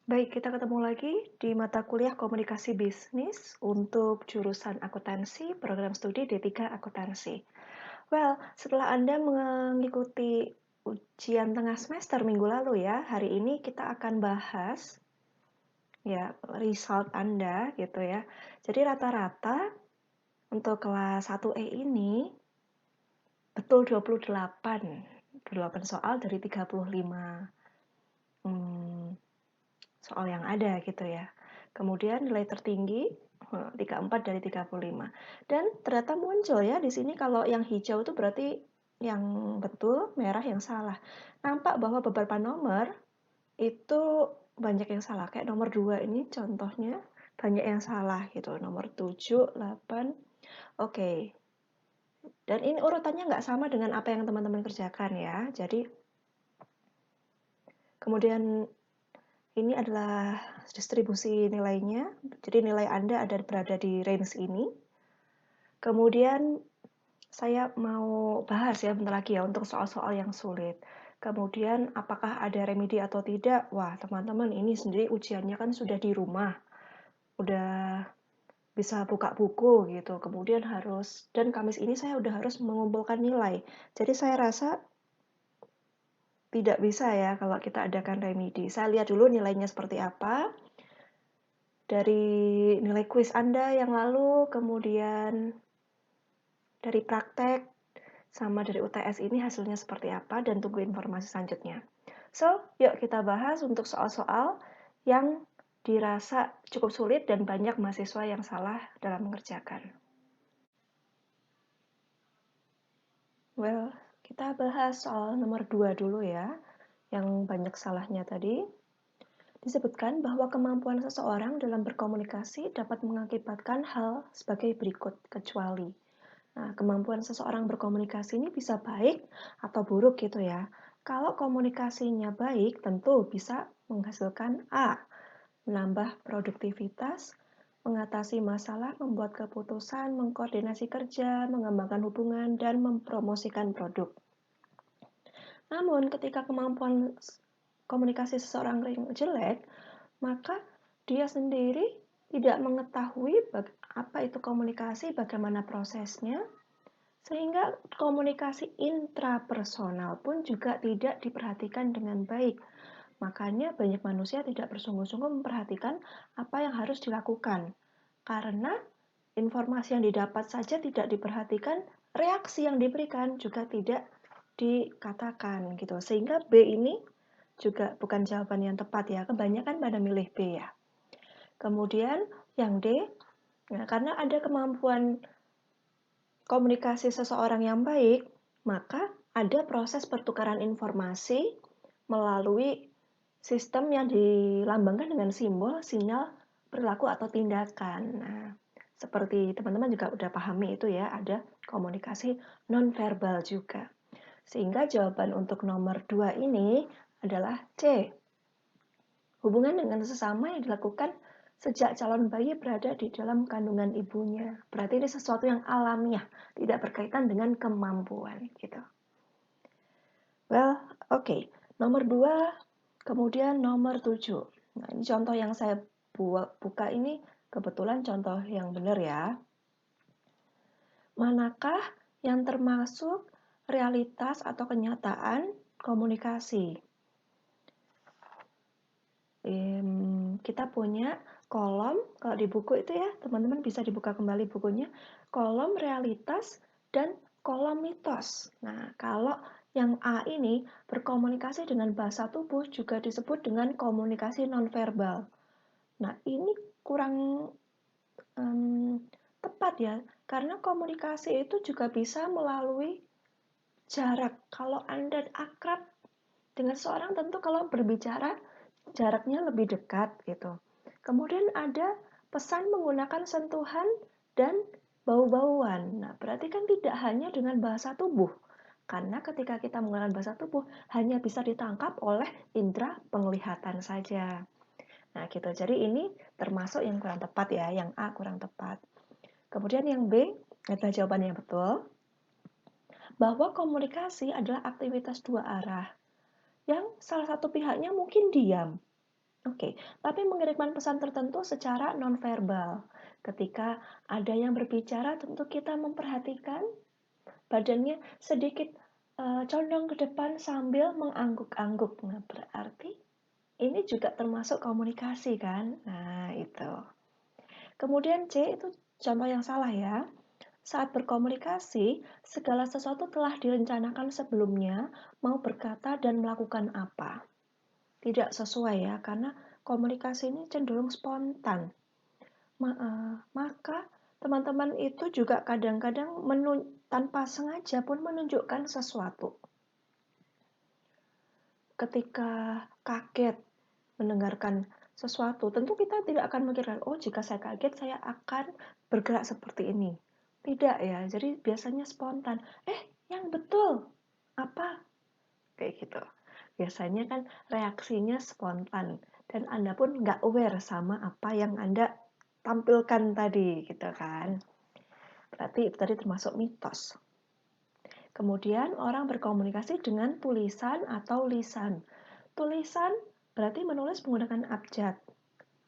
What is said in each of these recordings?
Baik, kita ketemu lagi di mata kuliah Komunikasi Bisnis untuk jurusan akuntansi, program studi D3 Akuntansi. Well, setelah Anda mengikuti ujian tengah semester minggu lalu ya, hari ini kita akan bahas ya result Anda gitu ya. Jadi rata-rata untuk kelas 1E ini betul 28 soal dari 35 soal yang ada gitu ya. Kemudian nilai tertinggi 34 dari 35. Dan ternyata muncul ya di sini kalau yang hijau itu berarti yang betul, merah yang salah. Nampak bahwa beberapa nomor itu banyak yang salah. Kayak nomor 2 ini contohnya banyak yang salah gitu. Nomor 7, 8. Oke. Dan ini urutannya nggak sama dengan apa yang teman-teman kerjakan ya. Jadi kemudian ini adalah distribusi nilainya, jadi nilai Anda berada di range ini. Kemudian saya mau bahas ya bentar lagi ya untuk soal-soal yang sulit. Kemudian apakah ada remedi atau tidak? Wah, teman-teman ini sendiri ujiannya kan sudah di rumah. Udah bisa buka buku gitu. Kemudian dan Kamis ini saya udah harus mengumpulkan nilai. Jadi saya rasa tidak bisa ya kalau kita adakan remedi. Saya lihat dulu nilainya seperti apa. Dari nilai kuis Anda yang lalu, kemudian dari praktek, sama dari UTS ini hasilnya seperti apa, dan tunggu informasi selanjutnya. So, yuk kita bahas untuk soal-soal yang dirasa cukup sulit dan banyak mahasiswa yang salah dalam mengerjakan. Well, kita bahas soal nomor 2 dulu ya, yang banyak salahnya tadi. Disebutkan bahwa kemampuan seseorang dalam berkomunikasi dapat mengakibatkan hal sebagai berikut, kecuali. Nah, kemampuan seseorang berkomunikasi ini bisa baik atau buruk gitu ya. Kalau komunikasinya baik, tentu bisa menghasilkan A, menambah produktivitas, mengatasi masalah, membuat keputusan, mengkoordinasi kerja, mengembangkan hubungan, dan mempromosikan produk. Namun, ketika kemampuan komunikasi seseorang jelek, maka dia sendiri tidak mengetahui apa itu komunikasi, bagaimana prosesnya, sehingga komunikasi intrapersonal pun juga tidak diperhatikan dengan baik. Makanya banyak manusia tidak bersungguh-sungguh memperhatikan apa yang harus dilakukan. Karena informasi yang didapat saja tidak diperhatikan, reaksi yang diberikan juga tidak dikatakan gitu. Sehingga B ini juga bukan jawaban yang tepat ya. Kebanyakan pada milih B ya. Kemudian yang D, ya, karena ada kemampuan komunikasi seseorang yang baik, maka ada proses pertukaran informasi melalui sistem yang dilambangkan dengan simbol, sinyal, perilaku atau tindakan. Nah, seperti teman-teman juga udah pahami itu ya, ada komunikasi nonverbal juga. Sehingga jawaban untuk nomor 2 ini adalah C. Hubungan dengan sesama yang dilakukan sejak calon bayi berada di dalam kandungan ibunya. Berarti ini sesuatu yang alamiah, tidak berkaitan dengan kemampuan gitu. Well, oke. Nomor 2, kemudian nomor 7. Nah, ini contoh yang saya buka ini kebetulan contoh yang benar ya. Manakah yang termasuk realitas atau kenyataan komunikasi? Kita punya kolom, kalau di buku itu ya, teman-teman bisa dibuka kembali bukunya, kolom realitas dan kolom mitos. Nah, kalau yang A ini berkomunikasi dengan bahasa tubuh juga disebut dengan komunikasi nonverbal. Nah, ini kurang tepat ya, karena komunikasi itu juga bisa melalui jarak. Kalau Anda akrab dengan seorang, tentu kalau berbicara jaraknya lebih dekat gitu. Kemudian ada pesan menggunakan sentuhan dan bau-bauan. Nah, berarti kan tidak hanya dengan bahasa tubuh. Karena ketika kita menggunakan bahasa tubuh hanya bisa ditangkap oleh indera penglihatan saja. Nah, gitu. Jadi ini termasuk yang kurang tepat ya, yang A kurang tepat. Kemudian yang B adalah jawaban yang betul, bahwa komunikasi adalah aktivitas dua arah yang salah satu pihaknya mungkin diam, Oke, tapi mengirimkan pesan tertentu secara nonverbal. Ketika ada yang berbicara, tentu kita memperhatikan badannya sedikit condong ke depan sambil mengangguk-angguk. Nah, berarti ini juga termasuk komunikasi kan? Nah, itu. Kemudian C itu contoh yang salah ya. Saat berkomunikasi, segala sesuatu telah direncanakan sebelumnya, mau berkata dan melakukan apa. Tidak sesuai ya, karena komunikasi ini cenderung spontan. Maka teman-teman itu juga kadang-kadang tanpa sengaja pun menunjukkan sesuatu. Ketika kaget mendengarkan sesuatu, tentu kita tidak akan memikirkan, oh jika saya kaget saya akan bergerak seperti ini. Tidak ya, jadi biasanya spontan. Yang betul, apa? Kayak gitu. Biasanya kan reaksinya spontan, dan Anda pun nggak aware sama apa yang Anda tampilkan tadi, gitu kan. Berarti tadi termasuk mitos. Kemudian orang berkomunikasi dengan tulisan atau lisan. Tulisan berarti menulis menggunakan abjad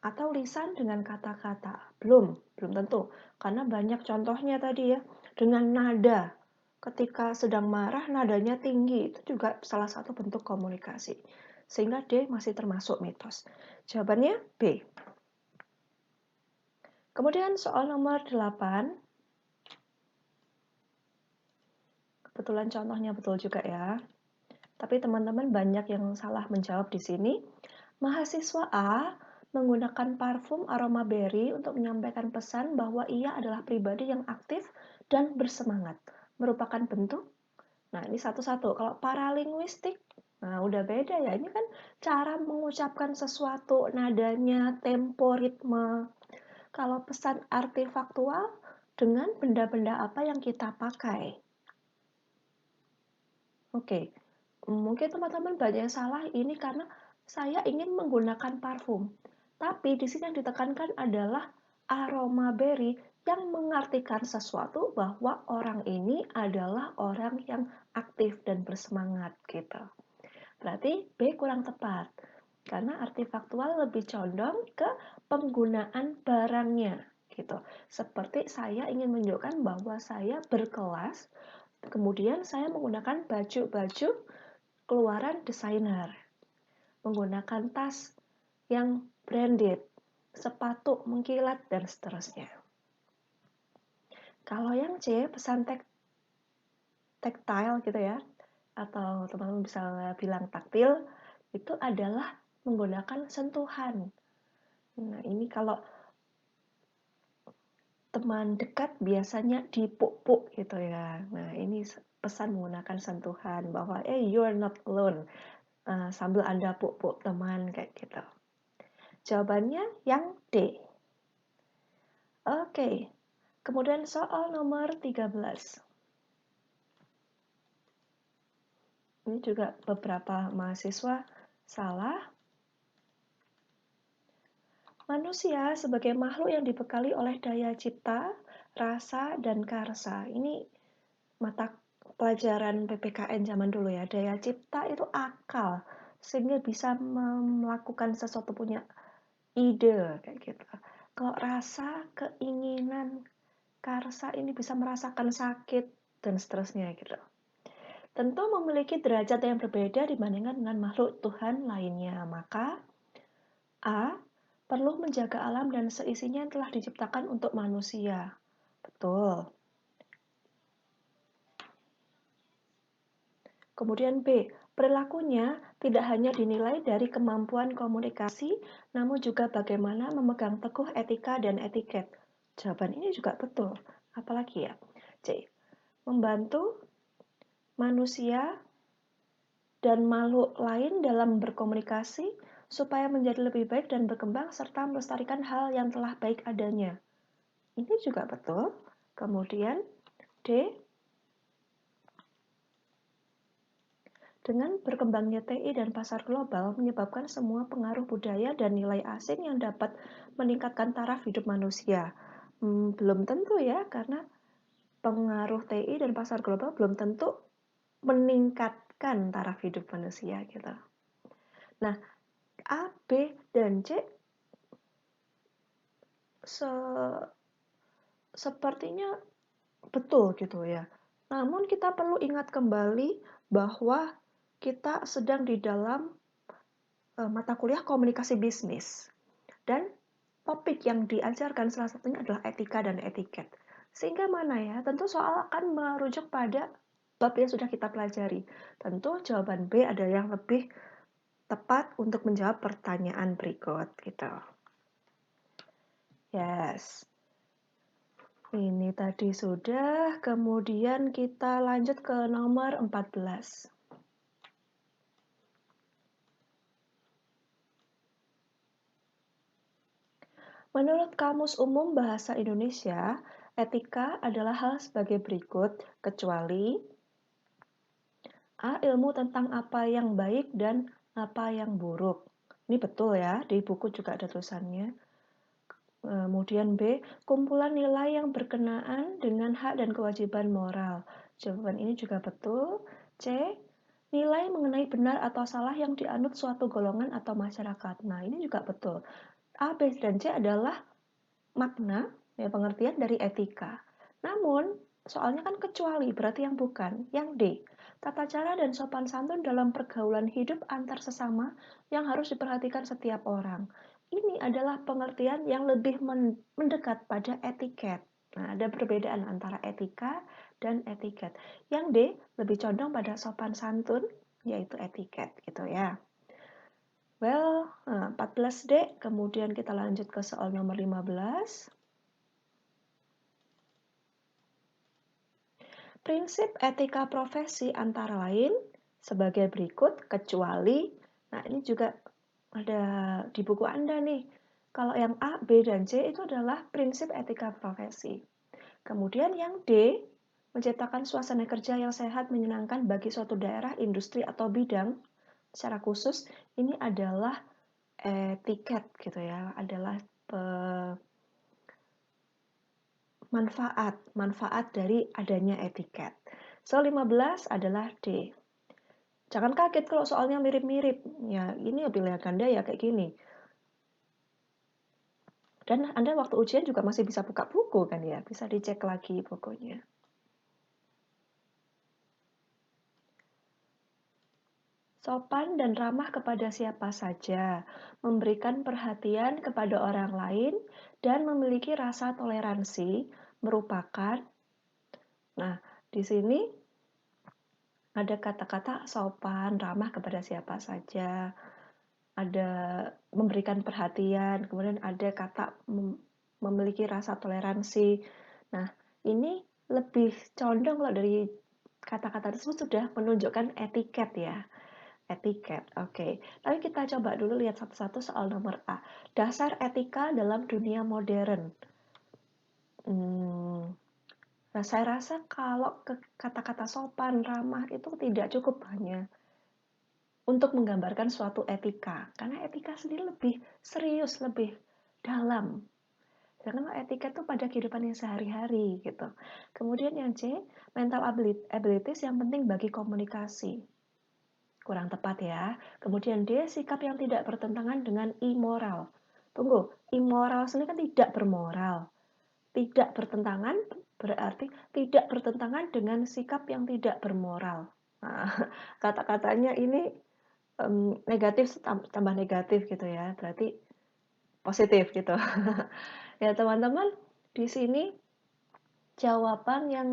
atau lisan dengan kata-kata. Belum tentu. Karena banyak contohnya tadi ya. Dengan nada. Ketika sedang marah nadanya tinggi. Itu juga salah satu bentuk komunikasi. Sehingga D masih termasuk mitos. Jawabannya B. Kemudian soal nomor 8. Kebetulan contohnya betul juga ya. Tapi teman-teman banyak yang salah menjawab di sini. Mahasiswa A menggunakan parfum aroma berry untuk menyampaikan pesan bahwa ia adalah pribadi yang aktif dan bersemangat. Merupakan bentuk? Nah, ini satu-satu. Kalau paralinguistik, nah udah beda ya. Ini kan cara mengucapkan sesuatu, nadanya, tempo, ritme. Kalau pesan artifaktual, dengan benda-benda apa yang kita pakai. Oke, mungkin teman-teman banyak yang salah ini karena saya ingin menggunakan parfum. Tapi di sini yang ditekankan adalah aroma berry yang mengartikan sesuatu bahwa orang ini adalah orang yang aktif dan bersemangat gitu. Berarti B kurang tepat. Karena artifaktual lebih condong ke penggunaan barangnya gitu. Seperti saya ingin menunjukkan bahwa saya berkelas. Kemudian saya menggunakan baju-baju keluaran desainer, menggunakan tas yang branded, sepatu mengkilat, dan seterusnya. Kalau yang C, pesan tactile gitu ya, atau teman-teman bisa bilang taktil, itu adalah menggunakan sentuhan. Nah, ini kalau teman dekat biasanya dipuk-puk gitu ya. Nah, ini pesan menggunakan sentuhan bahwa you are not alone. Sambil Anda puk-puk teman kayak gitu. Jawabannya yang D. Oke. Kemudian soal nomor 13. Ini juga beberapa mahasiswa salah. Manusia sebagai makhluk yang dibekali oleh daya cipta, rasa, dan karsa. Ini mata pelajaran PPKN zaman dulu ya. Daya cipta itu akal, sehingga bisa melakukan sesuatu, punya ide kayak gitu. Kalau rasa, keinginan, karsa ini bisa merasakan sakit dan seterusnya gitu. Tentu memiliki derajat yang berbeda dibandingkan dengan makhluk Tuhan lainnya. Maka A. Perlu menjaga alam dan seisinya yang telah diciptakan untuk manusia. Betul. Kemudian B. Perilakunya tidak hanya dinilai dari kemampuan komunikasi, namun juga bagaimana memegang teguh etika dan etiket. Jawaban ini juga betul. Apalagi ya? C. Membantu manusia dan makhluk lain dalam berkomunikasi supaya menjadi lebih baik dan berkembang serta melestarikan hal yang telah baik adanya. Ini juga betul. Kemudian D. Dengan berkembangnya TI dan pasar global menyebabkan semua pengaruh budaya dan nilai asing yang dapat meningkatkan taraf hidup manusia. Belum tentu ya, karena pengaruh TI dan pasar global belum tentu meningkatkan taraf hidup manusia gitu. Nah, A, B, dan C sepertinya betul gitu ya. Namun kita perlu ingat kembali bahwa kita sedang di dalam mata kuliah komunikasi bisnis. Dan topik yang diajarkan salah satunya adalah etika dan etiket. Sehingga mana ya? Tentu soal akan merujuk pada bab yang sudah kita pelajari. Tentu jawaban B ada yang lebih tepat untuk menjawab pertanyaan berikut gitu. Yes. Ini tadi sudah, kemudian kita lanjut ke nomor 14. Menurut Kamus Umum Bahasa Indonesia, etika adalah hal sebagai berikut, kecuali A. Ilmu tentang apa yang baik dan apa yang buruk. Ini betul ya, di buku juga ada tulisannya. Kemudian B. Kumpulan nilai yang berkenaan dengan hak dan kewajiban moral. Jawaban ini juga betul. C. Nilai mengenai benar atau salah yang dianut suatu golongan atau masyarakat. Nah, ini juga betul. A, B, dan C adalah makna, ya, pengertian dari etika. Namun, soalnya kan kecuali, berarti yang bukan. Yang D, tata cara dan sopan santun dalam pergaulan hidup antar sesama yang harus diperhatikan setiap orang. Ini adalah pengertian yang lebih mendekat pada etiket. Nah, ada perbedaan antara etika dan etiket. Yang D lebih condong pada sopan santun, yaitu etiket gitu ya. Well, 14D, kemudian kita lanjut ke soal nomor 15. Prinsip etika profesi antara lain sebagai berikut, kecuali, nah ini juga ada di buku Anda nih. Kalau yang A, B, dan C itu adalah prinsip etika profesi. Kemudian yang D, menciptakan suasana kerja yang sehat menyenangkan bagi suatu daerah, industri, atau bidang. Secara khusus, ini adalah etiket gitu ya, adalah manfaat dari adanya etiket. Soal 15 adalah D. Jangan kaget kalau soalnya mirip-mirip. Ya, ini pilihan ganda ya kayak gini. Dan Anda waktu ujian juga masih bisa buka buku kan ya, bisa dicek lagi bukunya. Sopan dan ramah kepada siapa saja, memberikan perhatian kepada orang lain, dan memiliki rasa toleransi merupakan. Nah, di sini ada kata-kata sopan, ramah kepada siapa saja, ada memberikan perhatian, kemudian ada kata memiliki rasa toleransi. Nah, ini lebih condong kalau dari kata-kata tersebut sudah menunjukkan etiket ya. Etiket, oke. Tapi kita coba dulu lihat satu-satu soal nomor A. Dasar etika dalam dunia modern. Saya rasa kalau kata-kata sopan, ramah itu tidak cukup hanya untuk menggambarkan suatu etika. Karena etika sendiri lebih serius, lebih dalam. Karena etika itu pada kehidupan yang sehari-hari gitu. Kemudian yang C, mental abilities yang penting bagi komunikasi. Kurang tepat ya. Kemudian D, sikap yang tidak bertentangan dengan immoral. Tunggu, immoral sendiri kan tidak bermoral. Tidak bertentangan berarti tidak bertentangan dengan sikap yang tidak bermoral. Nah, kata-katanya ini negatif tambah negatif gitu ya. Berarti positif gitu. Ya teman-teman, di sini jawaban yang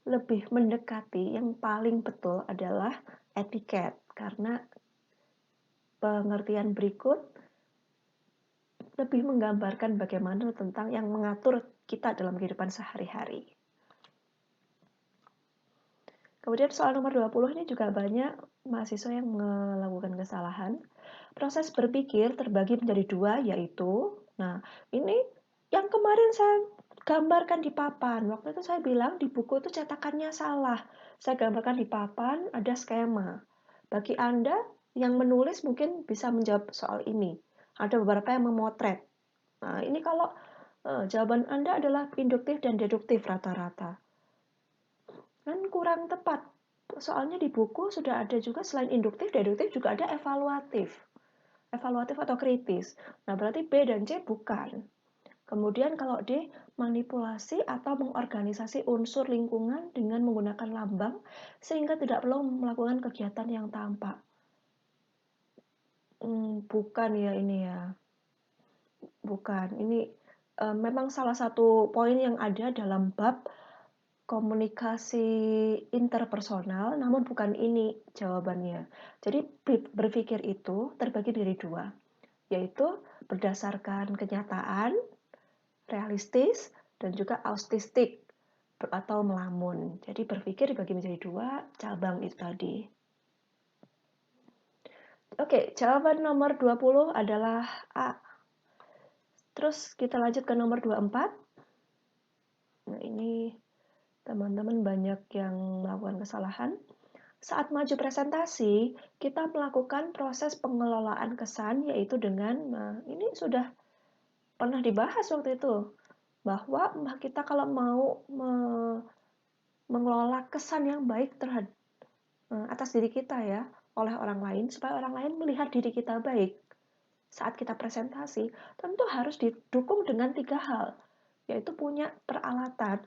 lebih mendekati, yang paling betul adalah etiket. Karena pengertian berikut lebih menggambarkan bagaimana tentang yang mengatur kita dalam kehidupan sehari-hari. Kemudian soal nomor 20 ini juga banyak mahasiswa yang melakukan kesalahan. Proses berpikir terbagi menjadi dua, yaitu, nah ini yang kemarin saya gambarkan di papan. Waktu itu saya bilang di buku itu cetakannya salah. Saya gambarkan di papan, ada skema. Bagi Anda yang menulis mungkin bisa menjawab soal ini. Ada beberapa yang memotret. Nah, ini kalau jawaban Anda adalah induktif dan deduktif rata-rata. Kan kurang tepat. Soalnya di buku sudah ada juga selain induktif, deduktif juga ada evaluatif. evaluatif atau kritis. Nah, berarti B dan C bukan. Kemudian kalau D, manipulasi atau mengorganisasi unsur lingkungan dengan menggunakan lambang sehingga tidak perlu melakukan kegiatan yang tampak. Bukan ya ini ya. Bukan. Ini memang salah satu poin yang ada dalam bab komunikasi interpersonal, namun bukan ini jawabannya. Jadi berpikir itu terbagi dari dua, yaitu berdasarkan kenyataan, realistis, dan juga autistik atau melamun. Jadi berpikir dibagi menjadi dua cabang itu tadi. Oke, jawaban nomor 20 adalah A. Terus kita lanjut ke nomor 24. Nah, ini teman-teman banyak yang melakukan kesalahan. Saat maju presentasi, kita melakukan proses pengelolaan kesan, yaitu dengan, nah ini sudah pernah dibahas waktu itu, bahwa kita kalau mau mengelola kesan yang baik terhadap atas diri kita ya, oleh orang lain, supaya orang lain melihat diri kita baik saat kita presentasi, tentu harus didukung dengan 3 hal, yaitu punya peralatan,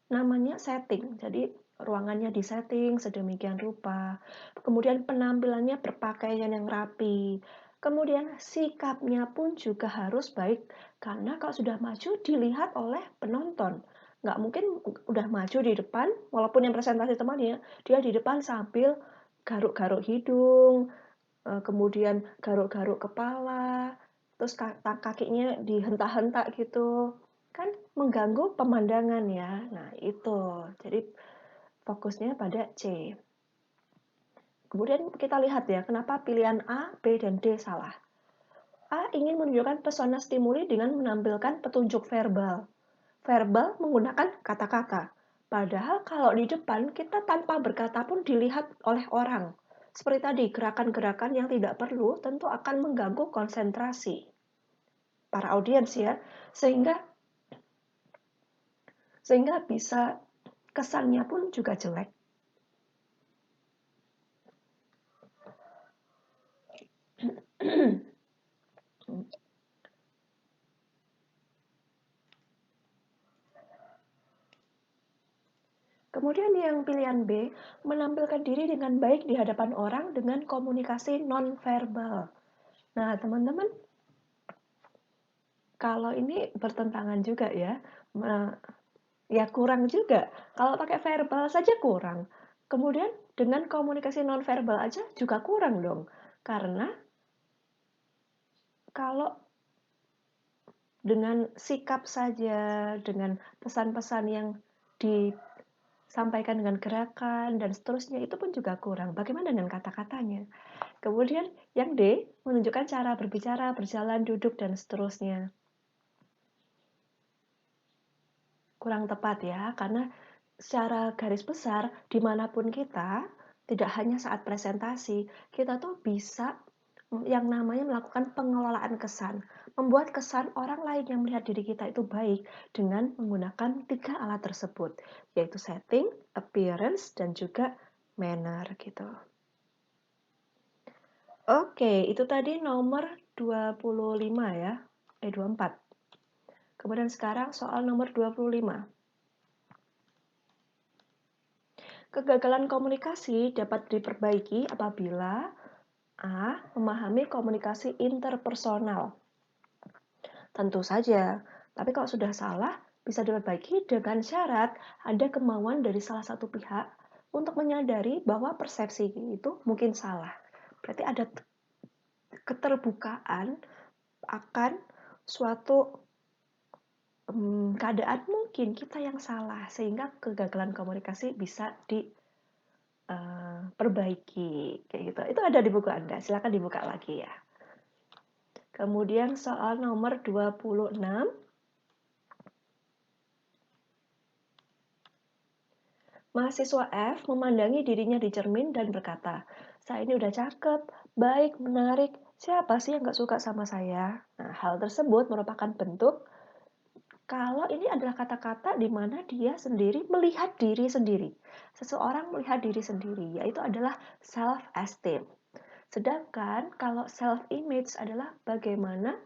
namanya setting. Jadi ruangannya disetting sedemikian rupa, kemudian penampilannya berpakaian yang rapi, kemudian sikapnya pun juga harus baik, karena kalau sudah maju dilihat oleh penonton. Nggak mungkin udah maju di depan, walaupun yang presentasi temannya, dia di depan sambil garuk-garuk hidung, kemudian garuk-garuk kepala, terus kakinya dihentak-hentak gitu, kan mengganggu pemandangan ya. Nah itu, jadi fokusnya pada C. Kemudian kita lihat ya, kenapa pilihan A, B, dan D salah. A ingin menunjukkan pesona stimuli dengan menampilkan petunjuk verbal. Verbal menggunakan kata-kata. Padahal kalau di depan kita tanpa berkata pun dilihat oleh orang. Seperti tadi, gerakan-gerakan yang tidak perlu tentu akan mengganggu konsentrasi para audiens ya. Sehingga bisa kesannya pun juga jelek. Kemudian yang pilihan B, menampilkan diri dengan baik di hadapan orang dengan komunikasi non-verbal. Nah, teman-teman, kalau ini bertentangan juga ya, ya kurang juga. Kalau pakai verbal saja kurang. Kemudian dengan komunikasi non-verbal aja juga kurang dong. Karena kalau dengan sikap saja, dengan pesan-pesan yang disampaikan dengan gerakan dan seterusnya itu pun juga kurang. Bagaimana dengan kata-katanya? Kemudian yang D, menunjukkan cara berbicara, berjalan, duduk, dan seterusnya. Kurang tepat ya, karena secara garis besar, dimanapun kita, tidak hanya saat presentasi, kita tuh bisa yang namanya melakukan pengelolaan kesan, membuat kesan orang lain yang melihat diri kita itu baik dengan menggunakan 3 alat tersebut, yaitu setting, appearance, dan juga manner gitu. Oke, itu tadi nomor 25 ya, 24. Kemudian sekarang soal nomor 25. Kegagalan komunikasi dapat diperbaiki apabila A. Memahami komunikasi interpersonal. Tentu saja, tapi kalau sudah salah, bisa diperbaiki dengan syarat ada kemauan dari salah satu pihak untuk menyadari bahwa persepsi itu mungkin salah. Berarti ada keterbukaan akan suatu keadaan mungkin kita yang salah, sehingga kegagalan komunikasi bisa diperbaiki. Kayak gitu. Itu ada di buku Anda, silakan dibuka lagi ya. Kemudian soal nomor 26. Mahasiswa F memandangi dirinya di cermin dan berkata, saya ini udah cakep, baik, menarik, siapa sih yang gak suka sama saya? Nah, hal tersebut merupakan bentuk kalau ini adalah kata-kata di mana dia sendiri melihat diri sendiri. Seseorang melihat diri sendiri, yaitu adalah self-esteem. Sedangkan kalau self-image adalah bagaimana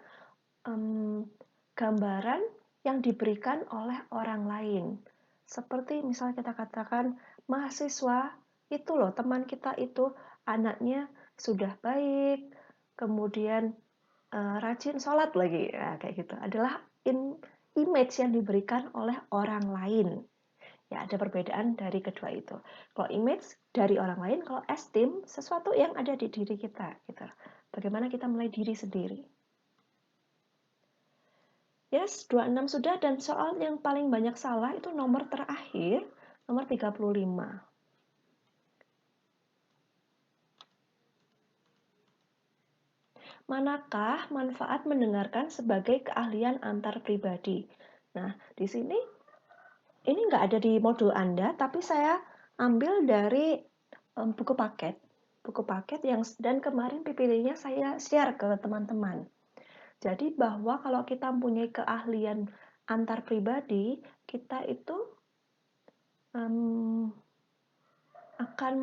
gambaran yang diberikan oleh orang lain. Seperti misalnya kita katakan, mahasiswa itu loh, teman kita itu anaknya sudah baik, kemudian rajin sholat lagi, ya, kayak gitu. Adalah image yang diberikan oleh orang lain. Ya, ada perbedaan dari kedua itu. Kalau image dari orang lain, kalau esteem sesuatu yang ada di diri kita, gitu. Bagaimana kita menilai diri sendiri. Yes, 26 sudah, dan soal yang paling banyak salah itu nomor terakhir, nomor 35. Manakah manfaat mendengarkan sebagai keahlian antar pribadi? Nah, di sini ini nggak ada di modul Anda, tapi saya ambil dari buku paket. Buku paket yang dan kemarin PPT-nya saya share ke teman-teman. Jadi bahwa kalau kita mempunyai keahlian antar pribadi, kita itu akan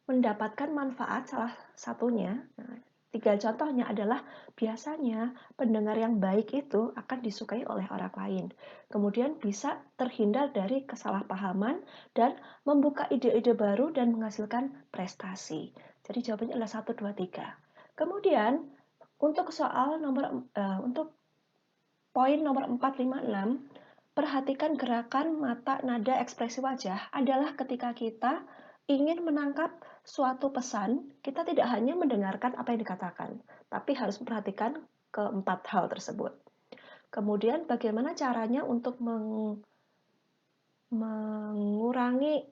mendapatkan manfaat salah satunya. Nah, 3 contohnya adalah biasanya pendengar yang baik itu akan disukai oleh orang lain. Kemudian bisa terhindar dari kesalahpahaman dan membuka ide-ide baru dan menghasilkan prestasi. Jadi jawabannya adalah 1, 2, 3. Kemudian untuk soal untuk poin nomor 4, 5, 6, perhatikan gerakan mata, nada, ekspresi wajah adalah ketika kita ingin menangkap suatu pesan, kita tidak hanya mendengarkan apa yang dikatakan, tapi harus memperhatikan keempat hal tersebut. Kemudian bagaimana caranya untuk mengurangi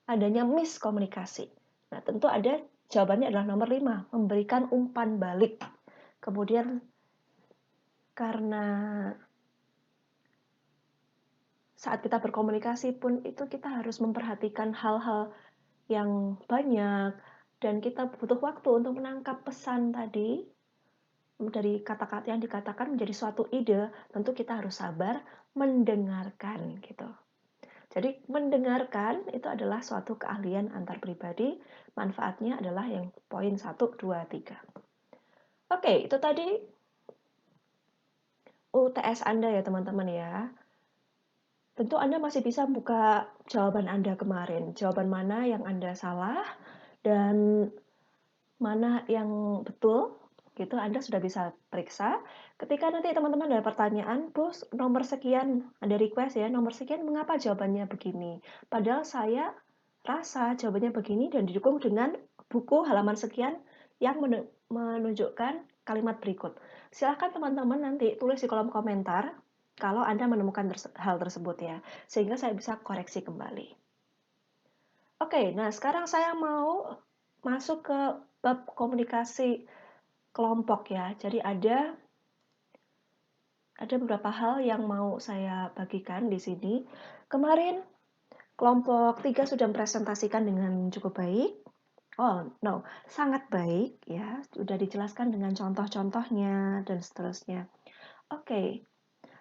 adanya miskomunikasi. Nah, tentu ada jawabannya adalah nomor 5, memberikan umpan balik. Kemudian karena saat kita berkomunikasi pun itu kita harus memperhatikan hal-hal yang banyak dan kita butuh waktu untuk menangkap pesan tadi dari kata-kata yang dikatakan menjadi suatu ide. Tentu kita harus sabar mendengarkan gitu. Jadi mendengarkan itu adalah suatu keahlian antar pribadi. Manfaatnya adalah yang poin 1, 2, 3. Oke, itu tadi UTS Anda ya teman-teman ya. Tentu Anda masih bisa buka jawaban Anda kemarin. Jawaban mana yang Anda salah dan mana yang betul, gitu Anda sudah bisa periksa. Ketika nanti teman-teman ada pertanyaan, bos nomor sekian, ada request ya, nomor sekian mengapa jawabannya begini? Padahal saya rasa jawabannya begini dan didukung dengan buku halaman sekian yang menunjukkan kalimat berikut. Silahkan teman-teman nanti tulis di kolom komentar kalau Anda menemukan hal tersebut ya, sehingga saya bisa koreksi kembali. Oke, nah sekarang saya mau masuk ke bab komunikasi kelompok ya. Jadi ada beberapa hal yang mau saya bagikan di sini. Kemarin kelompok 3 sudah mempresentasikan dengan cukup baik. Oh, no, sangat baik ya. Sudah dijelaskan dengan contoh-contohnya dan seterusnya. Oke.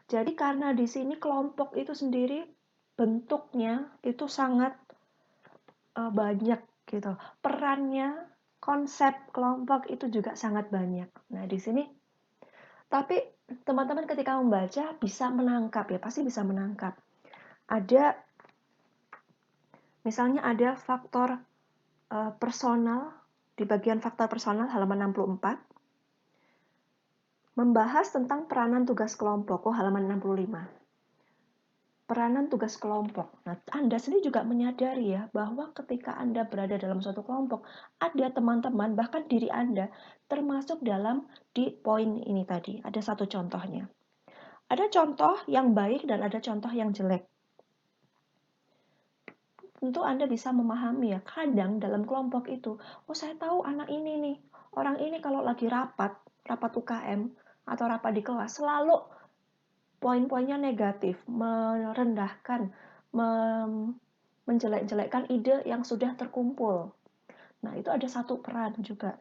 Jadi karena di sini kelompok itu sendiri bentuknya itu sangat banyak gitu. Perannya, konsep kelompok itu juga sangat banyak. Nah, di sini tapi teman-teman ketika membaca bisa menangkap ya, pasti bisa menangkap. Misalnya ada faktor personal, di bagian faktor personal halaman 64, membahas tentang peranan tugas kelompok, halaman 65. Peranan tugas kelompok. Nah, Anda sendiri juga menyadari ya, bahwa ketika Anda berada dalam suatu kelompok, ada teman-teman, bahkan diri Anda, termasuk dalam di poin ini tadi. Ada satu contohnya. Ada contoh yang baik dan ada contoh yang jelek. Tentu Anda bisa memahami ya, kadang dalam kelompok itu, saya tahu anak ini nih, orang ini kalau lagi rapat UKM, atau rapat di kelas, selalu poin-poinnya negatif, merendahkan, menjelek-jelekkan ide yang sudah terkumpul. Nah, itu ada satu peran juga.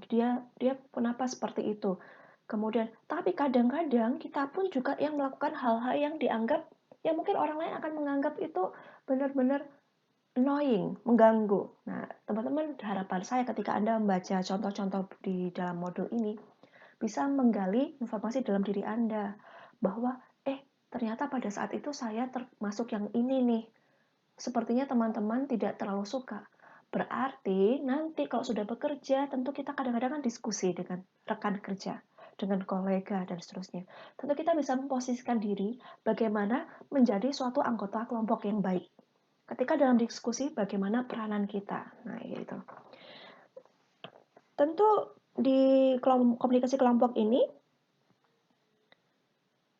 Dia kenapa seperti itu? Kemudian, tapi kadang-kadang kita pun juga yang melakukan hal-hal yang dianggap, ya mungkin orang lain akan menganggap itu benar-benar annoying, mengganggu. Nah, teman-teman, harapan saya ketika Anda membaca contoh-contoh di dalam modul ini, bisa menggali informasi dalam diri Anda, bahwa, ternyata pada saat itu saya termasuk yang ini nih. Sepertinya teman-teman tidak terlalu suka. Berarti nanti kalau sudah bekerja, tentu kita kadang-kadang kan diskusi dengan rekan kerja, dengan kolega, dan seterusnya. Tentu kita bisa memposisikan diri bagaimana menjadi suatu anggota kelompok yang baik. Ketika dalam diskusi, bagaimana peranan kita. Nah, gitu. Tentu di komunikasi kelompok ini,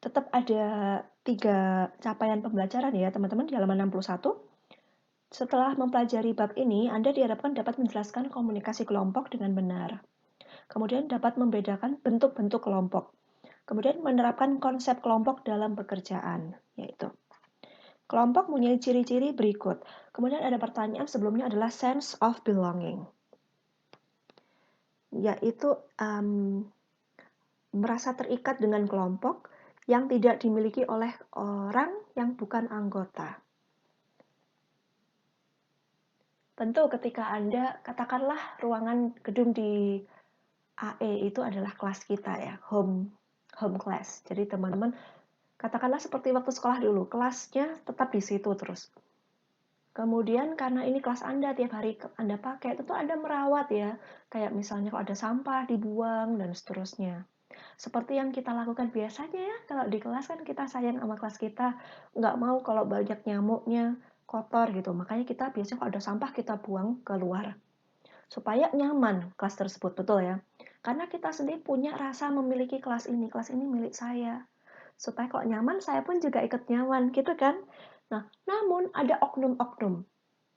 tetap ada 3 capaian pembelajaran ya, teman-teman, di halaman 61. Setelah mempelajari bab ini, Anda diharapkan dapat menjelaskan komunikasi kelompok dengan benar. Kemudian dapat membedakan bentuk-bentuk kelompok. Kemudian menerapkan konsep kelompok dalam pekerjaan, yaitu kelompok mempunyai ciri-ciri berikut. Kemudian ada pertanyaan sebelumnya adalah sense of belonging, yaitu merasa terikat dengan kelompok yang tidak dimiliki oleh orang yang bukan anggota. Tentu ketika Anda, katakanlah ruangan gedung di AE itu adalah kelas kita ya, home class. Jadi teman-teman, katakanlah seperti waktu sekolah dulu, kelasnya tetap di situ terus. Kemudian karena ini kelas Anda, tiap hari Anda pakai, tentu Anda merawat ya. Kayak misalnya kalau ada sampah dibuang dan seterusnya. Seperti yang kita lakukan biasanya ya, kalau di kelas kan kita sayang sama kelas kita, nggak mau kalau banyak nyamuknya, kotor gitu. Makanya kita biasanya kalau ada sampah kita buang keluar. Supaya nyaman kelas tersebut, betul ya. Karena kita sendiri punya rasa memiliki kelas ini milik saya. Supaya kalau nyaman, saya pun juga ikut nyaman, gitu kan. Nah, namun ada oknum-oknum.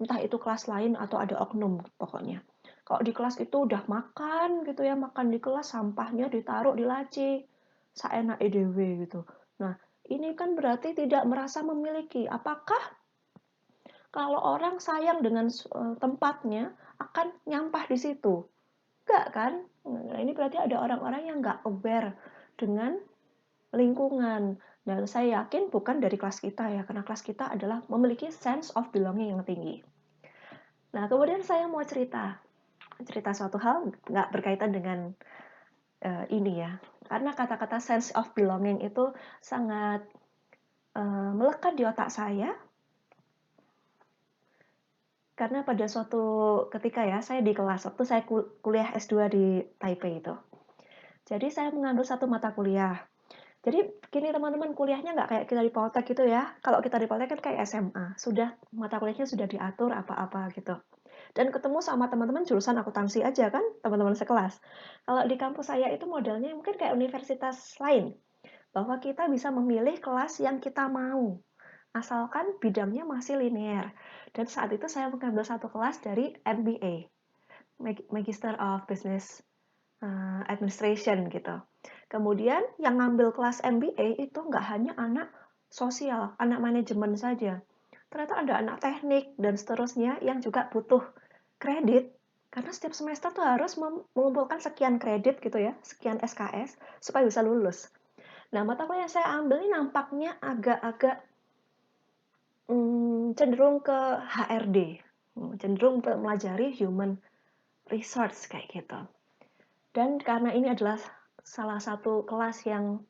Entah itu kelas lain atau ada oknum pokoknya. Kalau di kelas itu udah makan gitu ya, makan di kelas sampahnya ditaruh di laci, saenak EDW gitu. Nah, ini kan berarti tidak merasa memiliki. Apakah kalau orang sayang dengan tempatnya akan nyampah di situ? Enggak kan? Nah, ini berarti ada orang-orang yang nggak aware dengan lingkungan. Dan saya yakin bukan dari kelas kita ya, karena kelas kita adalah memiliki sense of belonging yang tinggi. Nah, kemudian saya mau cerita suatu hal nggak berkaitan dengan ini ya, karena kata-kata sense of belonging itu sangat melekat di otak saya, karena pada suatu ketika ya, saya di kelas, waktu saya kuliah S2 di Taipei itu. Jadi saya mengambil satu mata kuliah. Jadi gini teman-teman, kuliahnya nggak kayak kita di Poltek gitu ya. Kalau kita di Poltek kan kayak SMA, sudah mata kuliahnya sudah diatur apa-apa gitu. Dan ketemu sama teman-teman jurusan akuntansi aja kan, teman-teman sekelas. Kalau di kampus saya itu modelnya mungkin kayak universitas lain, bahwa kita bisa memilih kelas yang kita mau, asalkan bidangnya masih linear. Dan saat itu saya mengambil satu kelas dari MBA, Magister of Business Administration gitu. Kemudian yang ngambil kelas MBA itu nggak hanya anak sosial, anak manajemen saja. Ternyata ada anak teknik dan seterusnya yang juga butuh kredit, karena setiap semester tuh harus mengumpulkan sekian kredit gitu ya, sekian SKS supaya bisa lulus. Nah, mata kuliah yang saya ambil ini nampaknya agak-agak cenderung ke HRD, cenderung pelajari human resource kayak gitu. Dan karena ini adalah salah satu kelas yang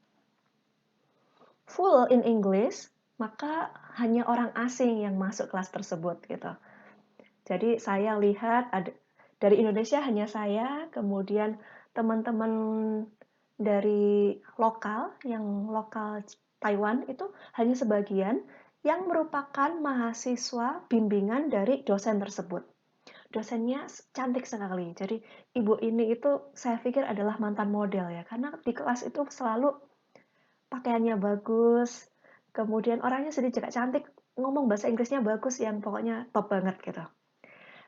full in English, maka hanya orang asing yang masuk kelas tersebut gitu. Jadi saya lihat dari Indonesia hanya saya, kemudian teman-teman dari lokal, yang lokal Taiwan itu hanya sebagian yang merupakan mahasiswa bimbingan dari dosen tersebut. Dosennya cantik sekali. Jadi ibu ini itu saya pikir adalah mantan model ya, karena di kelas itu selalu pakaiannya bagus, kemudian orangnya sedikit juga cantik, ngomong bahasa Inggrisnya bagus, yang pokoknya top banget gitu.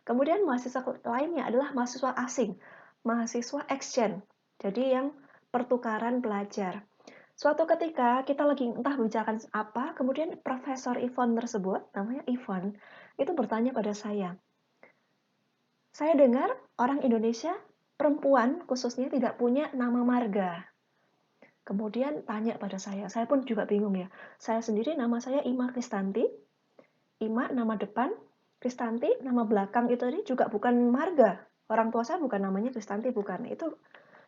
Kemudian mahasiswa lainnya adalah mahasiswa asing, mahasiswa exchange, jadi yang pertukaran belajar. Suatu ketika kita lagi entah bicarakan apa, kemudian Profesor Yvonne tersebut, namanya Yvonne, itu bertanya pada saya dengar orang Indonesia, perempuan khususnya tidak punya nama marga. Kemudian tanya pada saya pun juga bingung ya. Saya sendiri nama saya Ima Kristanti, Ima nama depan, Kristanti, nama belakang itu tadi juga bukan marga. Orang tua saya bukan namanya Kristanti, bukan. Itu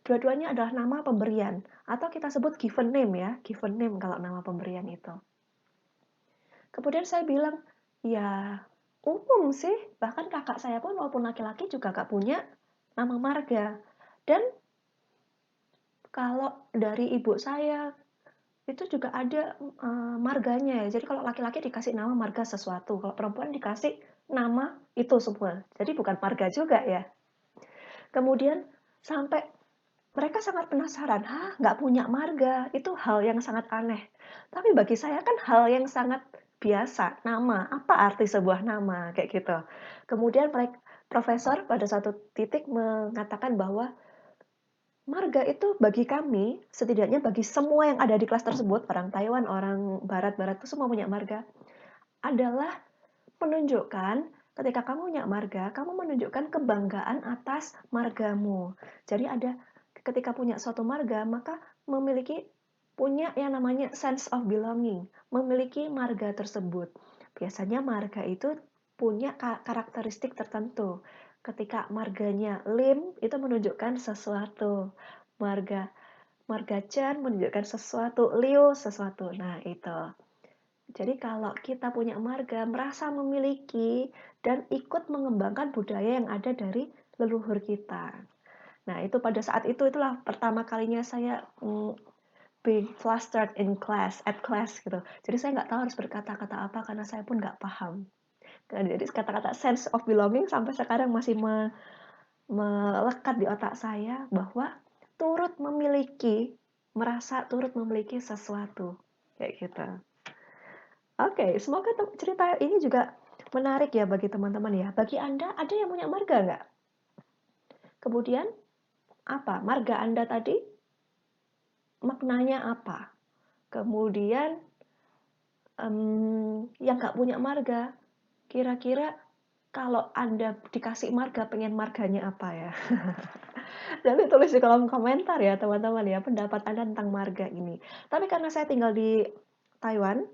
dua-duanya adalah nama pemberian. Atau kita sebut given name ya, given name kalau nama pemberian itu. Kemudian saya bilang, ya umum sih, bahkan kakak saya pun walaupun laki-laki juga gak punya nama marga. Dan kalau dari ibu saya, itu juga ada marganya ya. Jadi kalau laki-laki dikasih nama marga sesuatu, kalau perempuan dikasih nama itu semua. Jadi bukan marga juga ya. Kemudian sampai mereka sangat penasaran, "Hah, nggak punya marga?" Itu hal yang sangat aneh. Tapi bagi saya kan hal yang sangat biasa, nama. Apa arti sebuah nama? Kayak gitu. Kemudian profesor pada satu titik mengatakan bahwa marga itu bagi kami, setidaknya bagi semua yang ada di kelas tersebut, orang Taiwan, orang Barat-Barat itu semua punya marga, adalah menunjukkan ketika kamu punya marga, kamu menunjukkan kebanggaan atas margamu. Jadi ada ketika punya suatu marga, maka punya yang namanya sense of belonging, memiliki marga tersebut. Biasanya marga itu punya karakteristik tertentu. Ketika marganya Lim itu menunjukkan sesuatu. Marga marga Chen menunjukkan sesuatu, Liu sesuatu. Nah, itu. Jadi kalau kita punya marga, merasa memiliki dan ikut mengembangkan budaya yang ada dari leluhur kita. Nah, itu pada saat itulah pertama kalinya saya being flustered at class gitu. Jadi saya nggak tahu harus berkata-kata apa karena saya pun nggak paham. Jadi kata-kata sense of belonging sampai sekarang masih melekat di otak saya bahwa merasa turut memiliki sesuatu. Kayak gitu. Oke, semoga cerita ini juga menarik ya bagi teman-teman ya. Bagi Anda, ada yang punya marga nggak? Kemudian, apa? Marga Anda tadi, maknanya apa? Kemudian, yang nggak punya marga, kira-kira kalau Anda dikasih marga, pengen marganya apa ya? Nanti tulis di kolom komentar ya teman-teman ya, pendapat Anda tentang marga ini. Tapi karena saya tinggal di Taiwan,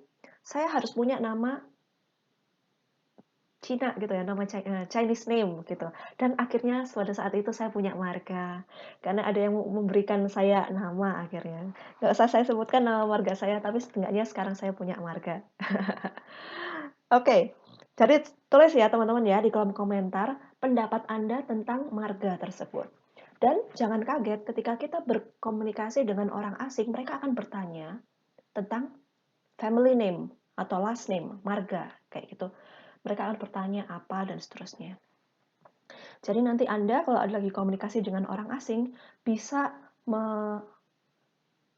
saya harus punya nama Cina gitu ya, nama Chinese name gitu. Dan akhirnya pada saat itu saya punya marga. Karena ada yang memberikan saya nama akhirnya. Nggak usah saya sebutkan nama marga saya, tapi setidaknya sekarang saya punya marga. Oke, jadi tulis ya teman-teman ya di kolom komentar pendapat Anda tentang marga tersebut. Dan jangan kaget ketika kita berkomunikasi dengan orang asing, mereka akan bertanya tentang family name atau last name, marga, kayak gitu. Mereka akan bertanya apa dan seterusnya. Jadi nanti Anda kalau ada lagi komunikasi dengan orang asing bisa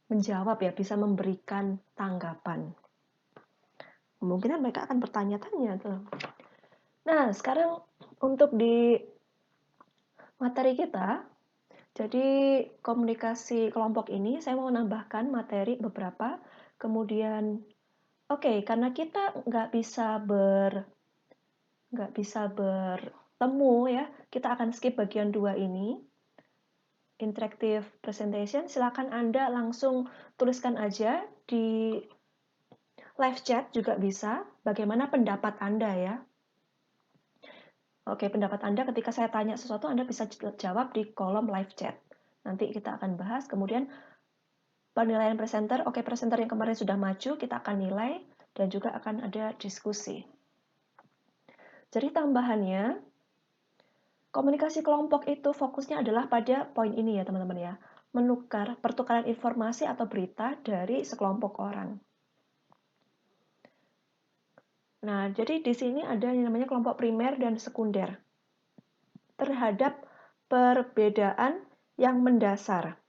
menjawab ya, bisa memberikan tanggapan. Kemungkinan mereka akan bertanya-tanya tuh. Nah, sekarang untuk di materi kita, jadi komunikasi kelompok ini saya mau menambahkan materi beberapa. Kemudian, oke, karena kita nggak bisa bertemu ya, kita akan skip bagian 2 ini. Interactive presentation, silakan Anda langsung tuliskan aja di live chat juga bisa, bagaimana pendapat Anda ya. Oke, pendapat Anda ketika saya tanya sesuatu, Anda bisa jawab di kolom live chat. Nanti kita akan bahas, kemudian penilaian presenter, oke presenter yang kemarin sudah maju, kita akan nilai, dan juga akan ada diskusi. Jadi tambahannya, komunikasi kelompok itu fokusnya adalah pada poin ini ya teman-teman ya. Pertukaran informasi atau berita dari sekelompok orang. Nah, jadi di sini ada yang namanya kelompok primer dan sekunder. Terhadap perbedaan yang mendasar.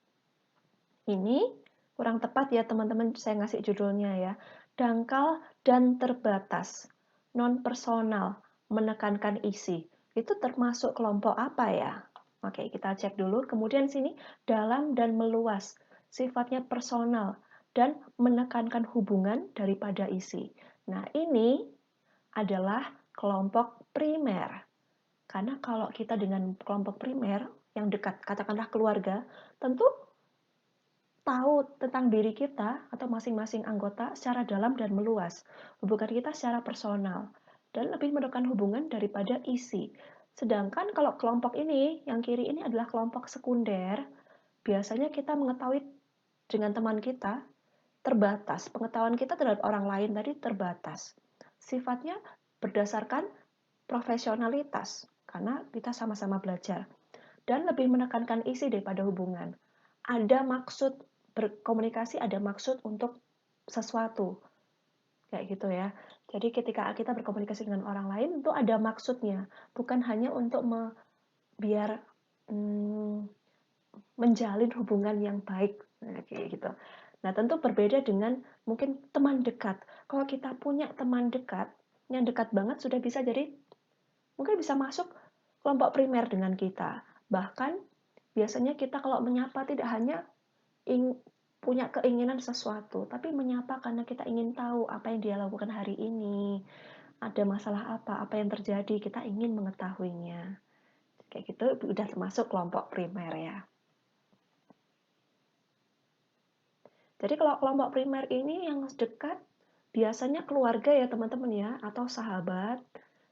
Ini kurang tepat ya teman-teman, saya ngasih judulnya ya. Dangkal dan terbatas. Non-personal, menekankan isi. Itu termasuk kelompok apa ya? Oke, kita cek dulu. Kemudian sini, dalam dan meluas. Sifatnya personal dan menekankan hubungan daripada isi. Nah, ini adalah kelompok primer. Karena kalau kita dengan kelompok primer yang dekat, katakanlah keluarga, tentu tahu tentang diri kita atau masing-masing anggota secara dalam dan meluas. Hubungan kita secara personal. dan lebih menekan hubungan daripada isi. Sedangkan kalau kelompok ini, yang kiri ini adalah kelompok sekunder, biasanya kita mengetahui dengan teman kita terbatas. Pengetahuan kita terhadap orang lain tadi terbatas. Sifatnya berdasarkan profesionalitas, karena kita sama-sama belajar. Dan lebih menekankan isi daripada hubungan. Ada maksud berkomunikasi, ada maksud untuk sesuatu. Kayak gitu ya. Jadi ketika kita berkomunikasi dengan orang lain itu ada maksudnya, bukan hanya untuk biar menjalin hubungan yang baik. Nah, kayak gitu. Nah, tentu berbeda dengan mungkin teman dekat. Kalau kita punya teman dekat, yang dekat banget sudah bisa jadi mungkin bisa masuk kelompok primer dengan kita. Bahkan biasanya kita kalau menyapa tidak hanya punya keinginan sesuatu, tapi menyapa karena kita ingin tahu apa yang dia lakukan hari ini, ada masalah apa yang terjadi, kita ingin mengetahuinya. Kayak gitu udah termasuk kelompok primer ya. Jadi kalau kelompok primer ini yang dekat biasanya keluarga ya teman-teman ya, atau sahabat.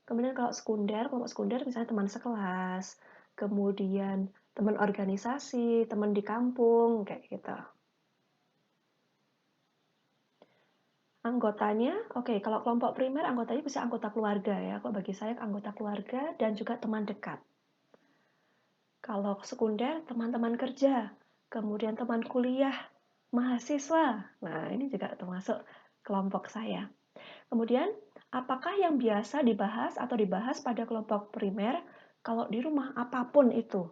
Kemudian kalau kelompok sekunder misalnya teman sekelas, kemudian teman organisasi, teman di kampung, kayak gitu. Anggotanya, oke, kalau kelompok primer anggotanya bisa anggota keluarga ya. Kalau bagi saya anggota keluarga dan juga teman dekat. Kalau sekunder, teman-teman kerja, kemudian teman kuliah, mahasiswa. Nah, ini juga termasuk kelompok saya. Kemudian, apakah yang biasa dibahas atau dibahas pada kelompok primer? Kalau di rumah, apapun itu.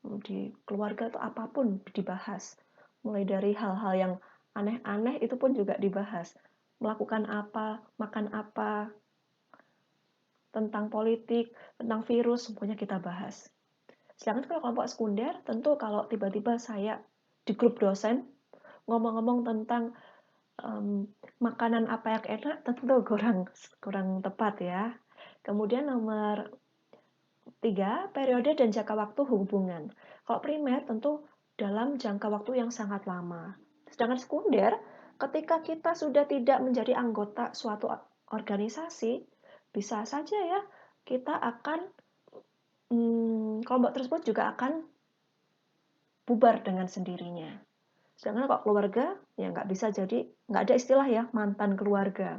Di keluarga itu apapun dibahas. Mulai dari hal-hal yang aneh-aneh itu pun juga dibahas. Melakukan apa, makan apa, tentang politik, tentang virus, semuanya kita bahas. Sedangkan kalau kelompok sekunder, tentu kalau tiba-tiba saya di grup dosen ngomong-ngomong tentang makanan apa yang enak, tentu kurang tepat ya. Kemudian nomor 3, periode dan jangka waktu hubungan. Kalau primer tentu dalam jangka waktu yang sangat lama. Sedangkan sekunder, ketika kita sudah tidak menjadi anggota suatu organisasi, bisa saja ya kita akan kelompok tersebut juga akan bubar dengan sendirinya. Sedangkan kalau keluarga, ya nggak bisa jadi, nggak ada istilah ya, mantan keluarga.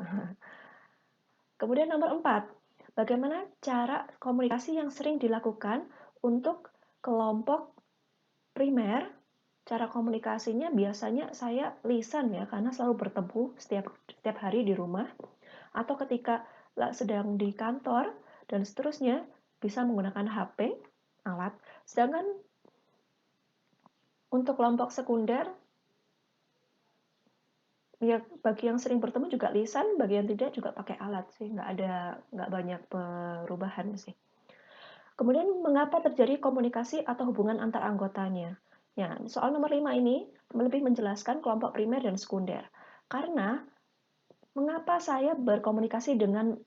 Kemudian nomor 4, bagaimana cara komunikasi yang sering dilakukan untuk kelompok primer. Cara komunikasinya biasanya saya lisan ya, karena selalu bertemu setiap hari di rumah, atau ketika sedang di kantor, dan seterusnya bisa menggunakan HP, alat. Sedangkan untuk kelompok sekunder, ya bagi yang sering bertemu juga lisan, bagi yang tidak juga pakai alat sih, nggak banyak perubahan sih. Kemudian mengapa terjadi komunikasi atau hubungan antar anggotanya? Ya, soal nomor 5 ini lebih menjelaskan kelompok primer dan sekunder. Karena mengapa saya berkomunikasi dengan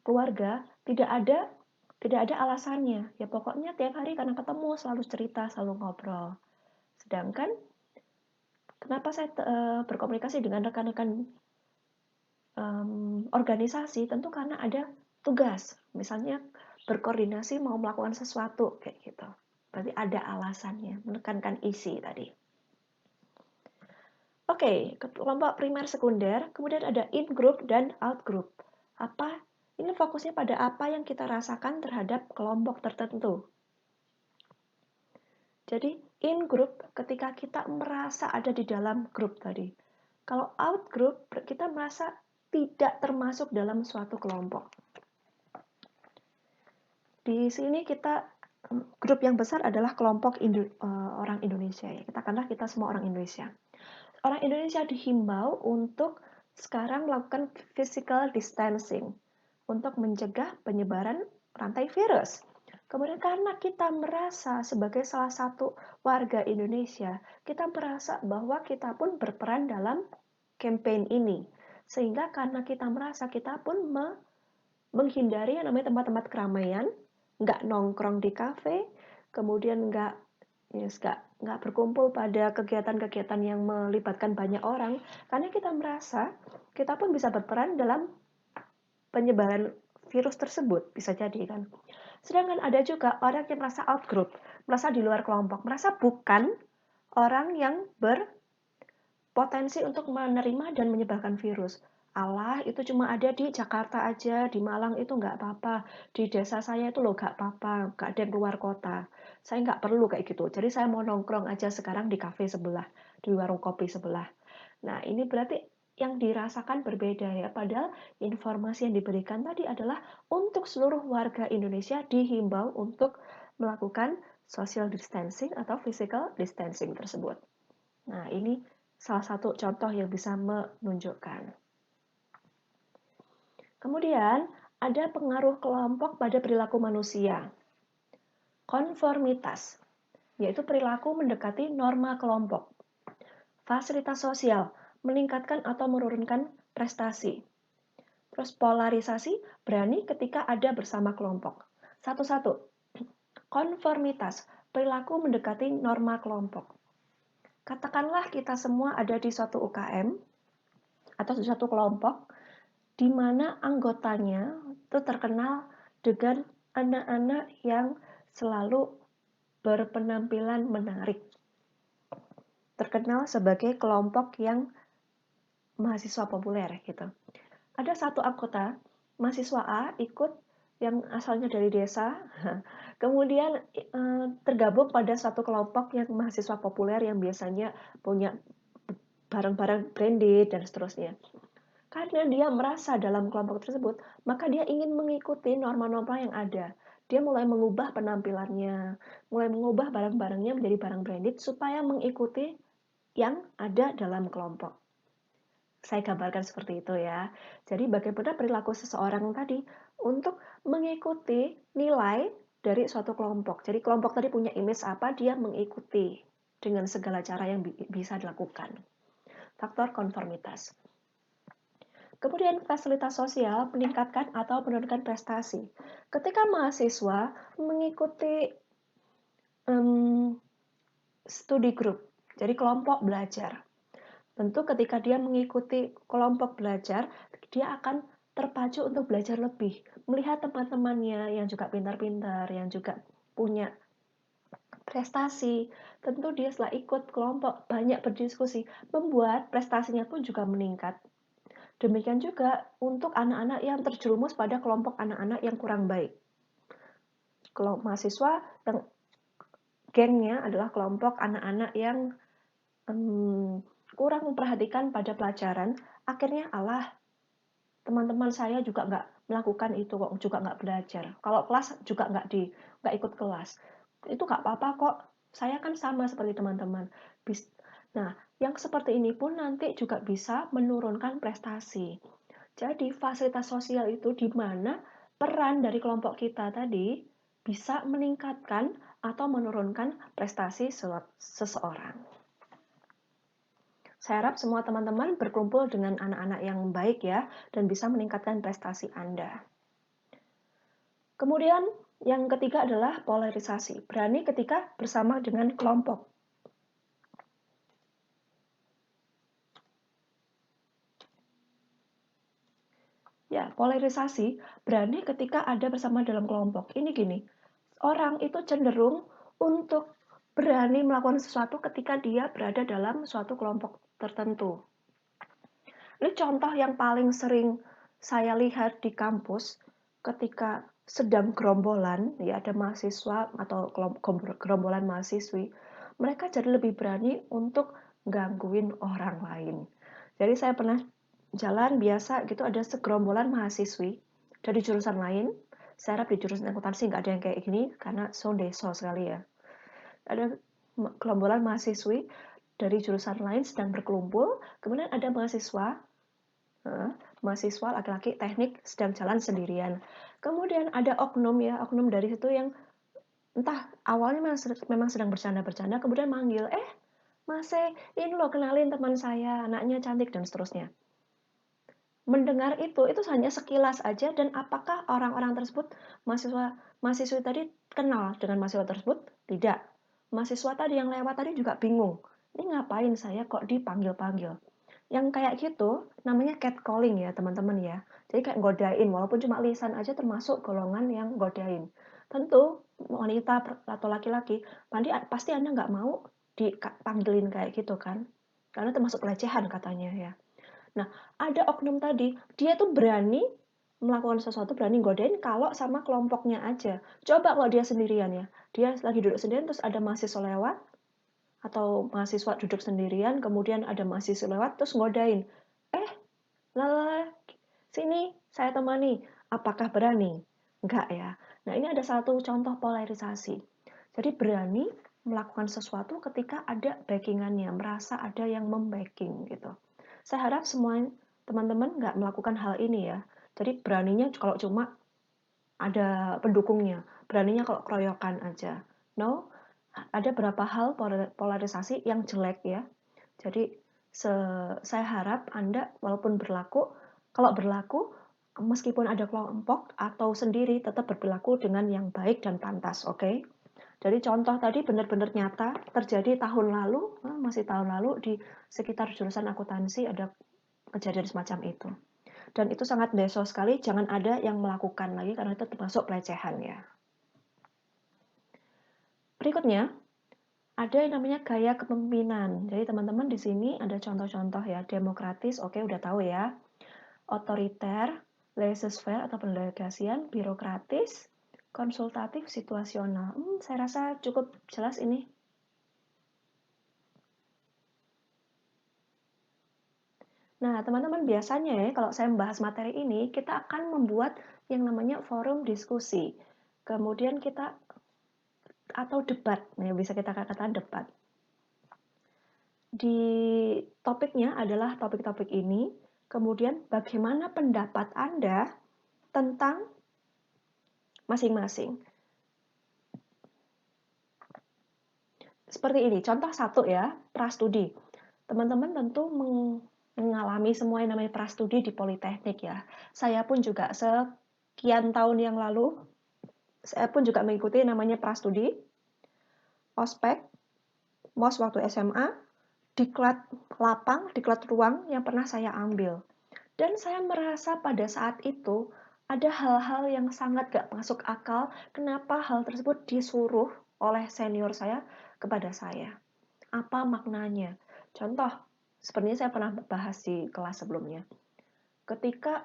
keluarga tidak ada alasannya. Ya pokoknya tiap hari karena ketemu selalu cerita, selalu ngobrol. Sedangkan kenapa saya berkomunikasi dengan rekan-rekan organisasi? Tentu karena ada tugas. Misalnya berkoordinasi mau melakukan sesuatu kayak gitu. Berarti ada alasannya, menekankan isi tadi. Oke, kelompok primer sekunder, kemudian ada in group dan out group. Apa? Ini fokusnya pada apa yang kita rasakan terhadap kelompok tertentu. Jadi in group ketika kita merasa ada di dalam grup tadi. Kalau out group kita merasa tidak termasuk dalam suatu kelompok. Di sini kita grup yang besar adalah kelompok orang Indonesia ya. Katakanlah kita semua orang Indonesia. Orang Indonesia dihimbau untuk sekarang melakukan physical distancing untuk mencegah penyebaran rantai virus. Kemudian karena kita merasa sebagai salah satu warga Indonesia, kita merasa bahwa kita pun berperan dalam campaign ini. Sehingga karena kita merasa kita pun menghindari yang namanya tempat-tempat keramaian, nggak nongkrong di kafe, kemudian nggak berkumpul pada kegiatan-kegiatan yang melibatkan banyak orang, karena kita merasa kita pun bisa berperan dalam penyebaran virus tersebut, bisa jadi kan. Sedangkan ada juga orang yang merasa out group, merasa di luar kelompok, merasa bukan orang yang berpotensi untuk menerima dan menyebarkan virus. Allah, itu cuma ada di Jakarta aja, di Malang itu nggak apa-apa, di desa saya itu loh nggak apa-apa, nggak ada yang keluar kota. Saya nggak perlu kayak gitu, jadi saya mau nongkrong aja sekarang di kafe sebelah, di warung kopi sebelah. Nah, ini berarti yang dirasakan berbeda ya, padahal informasi yang diberikan tadi adalah untuk seluruh warga Indonesia dihimbau untuk melakukan social distancing atau physical distancing tersebut. Nah, ini salah satu contoh yang bisa menunjukkan. Kemudian, ada pengaruh kelompok pada perilaku manusia. Konformitas, yaitu perilaku mendekati norma kelompok. Fasilitas sosial, meningkatkan atau menurunkan prestasi. Terus polarisasi, berani ketika ada bersama kelompok. Satu-satu. Konformitas, perilaku mendekati norma kelompok. Katakanlah kita semua ada di suatu UKM atau di suatu kelompok di mana anggotanya itu terkenal dengan anak-anak yang selalu berpenampilan menarik. Terkenal sebagai kelompok yang mahasiswa populer gitu. Ada satu anggota mahasiswa A ikut yang asalnya dari desa, kemudian tergabung pada satu kelompok yang mahasiswa populer yang biasanya punya barang-barang branded dan seterusnya. Karena dia merasa dalam kelompok tersebut, maka dia ingin mengikuti norma-norma yang ada. Dia mulai mengubah penampilannya, mulai mengubah barang-barangnya menjadi barang branded supaya mengikuti yang ada dalam kelompok. Saya gambarkan seperti itu ya. Jadi bagaimana perilaku seseorang tadi untuk mengikuti nilai dari suatu kelompok. Jadi kelompok tadi punya image apa, dia mengikuti dengan segala cara yang bisa dilakukan. Faktor konformitas. Kemudian fasilitas sosial meningkatkan atau menurunkan prestasi. Ketika mahasiswa mengikuti studi group, jadi kelompok belajar. Tentu ketika dia mengikuti kelompok belajar, dia akan terpacu untuk belajar lebih. Melihat teman-temannya yang juga pintar-pintar, yang juga punya prestasi. Tentu dia setelah ikut kelompok, banyak berdiskusi, membuat prestasinya pun juga meningkat. Demikian juga untuk anak-anak yang terjerumus pada kelompok anak-anak yang kurang baik. Kelompok mahasiswa yang gengnya adalah kelompok anak-anak yang kurang memperhatikan pada pelajaran, akhirnya teman-teman saya juga nggak melakukan itu kok, juga nggak belajar. Kalau kelas juga nggak ikut kelas. Itu nggak apa-apa kok, saya kan sama seperti teman-teman. Nah, yang seperti ini pun nanti juga bisa menurunkan prestasi. Jadi fasilitas sosial itu di mana peran dari kelompok kita tadi bisa meningkatkan atau menurunkan prestasi seseorang. Saya harap semua teman-teman berkumpul dengan anak-anak yang baik ya, dan bisa meningkatkan prestasi Anda. Kemudian yang ketiga adalah polarisasi, berani ketika bersama dengan kelompok. Ya, polarisasi berani ketika ada bersama dalam kelompok. Ini gini, orang itu cenderung untuk berani melakukan sesuatu ketika dia berada dalam suatu kelompok tertentu. Ini contoh yang paling sering saya lihat di kampus ketika sedang gerombolan, ya ada mahasiswa atau gerombolan mahasiswi, mereka jadi lebih berani untuk gangguin orang lain. Jadi saya pernah jalan biasa gitu, ada segerombolan mahasiswi dari jurusan lain. Saya harap di jurusan akuntansi nggak ada yang kayak gini karena so deso sekali ya. Ada gerombolan mahasiswi dari jurusan lain sedang berkelumpul, kemudian ada mahasiswa laki-laki teknik sedang jalan sendirian. Kemudian ada oknum dari situ yang entah awalnya memang sedang bercanda-bercanda, kemudian manggil, Mas, ini loh kenalin teman saya, anaknya cantik dan seterusnya. Mendengar itu hanya sekilas aja, dan apakah orang-orang tersebut, mahasiswa tadi kenal dengan mahasiswa tersebut? Tidak. Mahasiswa tadi yang lewat tadi juga bingung. Ini ngapain saya kok dipanggil-panggil? Yang kayak gitu namanya catcalling ya teman-teman ya. Jadi kayak godain, walaupun cuma lisan aja termasuk golongan yang godain. Tentu wanita atau laki-laki, pasti Anda nggak mau dipanggilin kayak gitu kan, karena termasuk pelecehan katanya ya. Nah, ada oknum tadi, dia tuh berani melakukan sesuatu, berani godain kalau sama kelompoknya aja. Coba kalau dia sendirian ya, dia lagi duduk sendirian terus ada mahasiswa lewat, atau mahasiswa duduk sendirian, kemudian ada mahasiswa lewat terus godain. Lala, sini saya temani. Apakah berani? Enggak ya. Nah, ini ada satu contoh polarisasi. Jadi berani melakukan sesuatu ketika ada backingannya, merasa ada yang membacking gitu. Saya harap semua teman-teman nggak melakukan hal ini ya. Jadi beraninya kalau cuma ada pendukungnya, beraninya kalau keroyokan aja. No, ada beberapa hal polarisasi yang jelek ya. Jadi saya harap Anda walaupun kalau berlaku meskipun ada kelompok atau sendiri tetap berperilaku dengan yang baik dan pantas, oke? Okay? Jadi contoh tadi benar-benar nyata terjadi tahun lalu, masih tahun lalu di sekitar jurusan akuntansi ada kejadian semacam itu. Dan itu sangat deso sekali, jangan ada yang melakukan lagi karena itu termasuk pelecehan ya. Berikutnya, ada yang namanya gaya kepemimpinan. Jadi teman-teman di sini ada contoh-contoh ya, demokratis, oke udah tahu ya. Otoriter, laissez-faire atau pendelegasian, birokratis, konsultatif, situasional. Saya rasa cukup jelas ini. Nah, teman-teman biasanya ya, kalau saya membahas materi ini, kita akan membuat yang namanya forum diskusi. Kemudian kita, atau debat, ya bisa kita katakan debat. Di topiknya adalah topik-topik ini, kemudian bagaimana pendapat Anda tentang masing-masing. Seperti ini, contoh satu ya, prastudi. Teman-teman tentu mengalami semua yang namanya prastudi di Politeknik ya. Saya pun juga sekian tahun yang lalu, saya pun juga mengikuti namanya prastudi, ospek, mos waktu SMA, diklat lapang, diklat ruang yang pernah saya ambil. Dan saya merasa pada saat itu ada hal-hal yang sangat gak masuk akal kenapa hal tersebut disuruh oleh senior saya kepada saya. Apa maknanya? Contoh, sepertinya saya pernah bahas di kelas sebelumnya. Ketika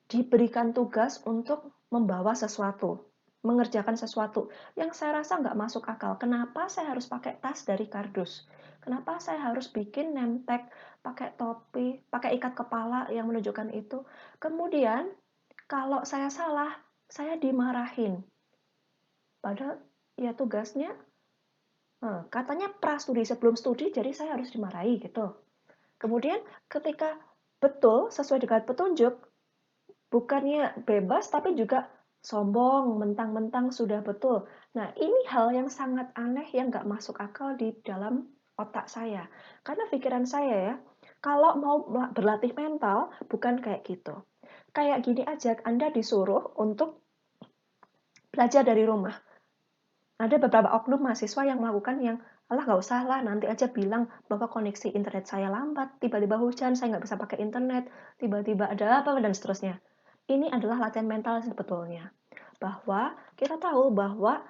diberikan tugas untuk membawa sesuatu, mengerjakan sesuatu yang saya rasa nggak masuk akal. Kenapa saya harus pakai tas dari kardus? Kenapa saya harus bikin nemtek, pakai topi, pakai ikat kepala yang menunjukkan itu? Kemudian, kalau saya salah, saya dimarahin. Padahal ya tugasnya, katanya prastudi sebelum studi, jadi saya harus dimarahi gitu. Kemudian ketika betul sesuai dengan petunjuk, bukannya bebas tapi juga sombong, mentang-mentang sudah betul. Nah, ini hal yang sangat aneh yang nggak masuk akal di dalam otak saya. Karena pikiran saya ya, kalau mau berlatih mental, bukan kayak gitu. Kayak gini aja, Anda disuruh untuk belajar dari rumah. Ada beberapa oknum mahasiswa yang melakukan yang, alah nggak usah lah, nanti aja bilang bahwa koneksi internet saya lambat, tiba-tiba hujan, saya nggak bisa pakai internet, tiba-tiba ada apa, dan seterusnya. Ini adalah latihan mental sebetulnya. Bahwa kita tahu bahwa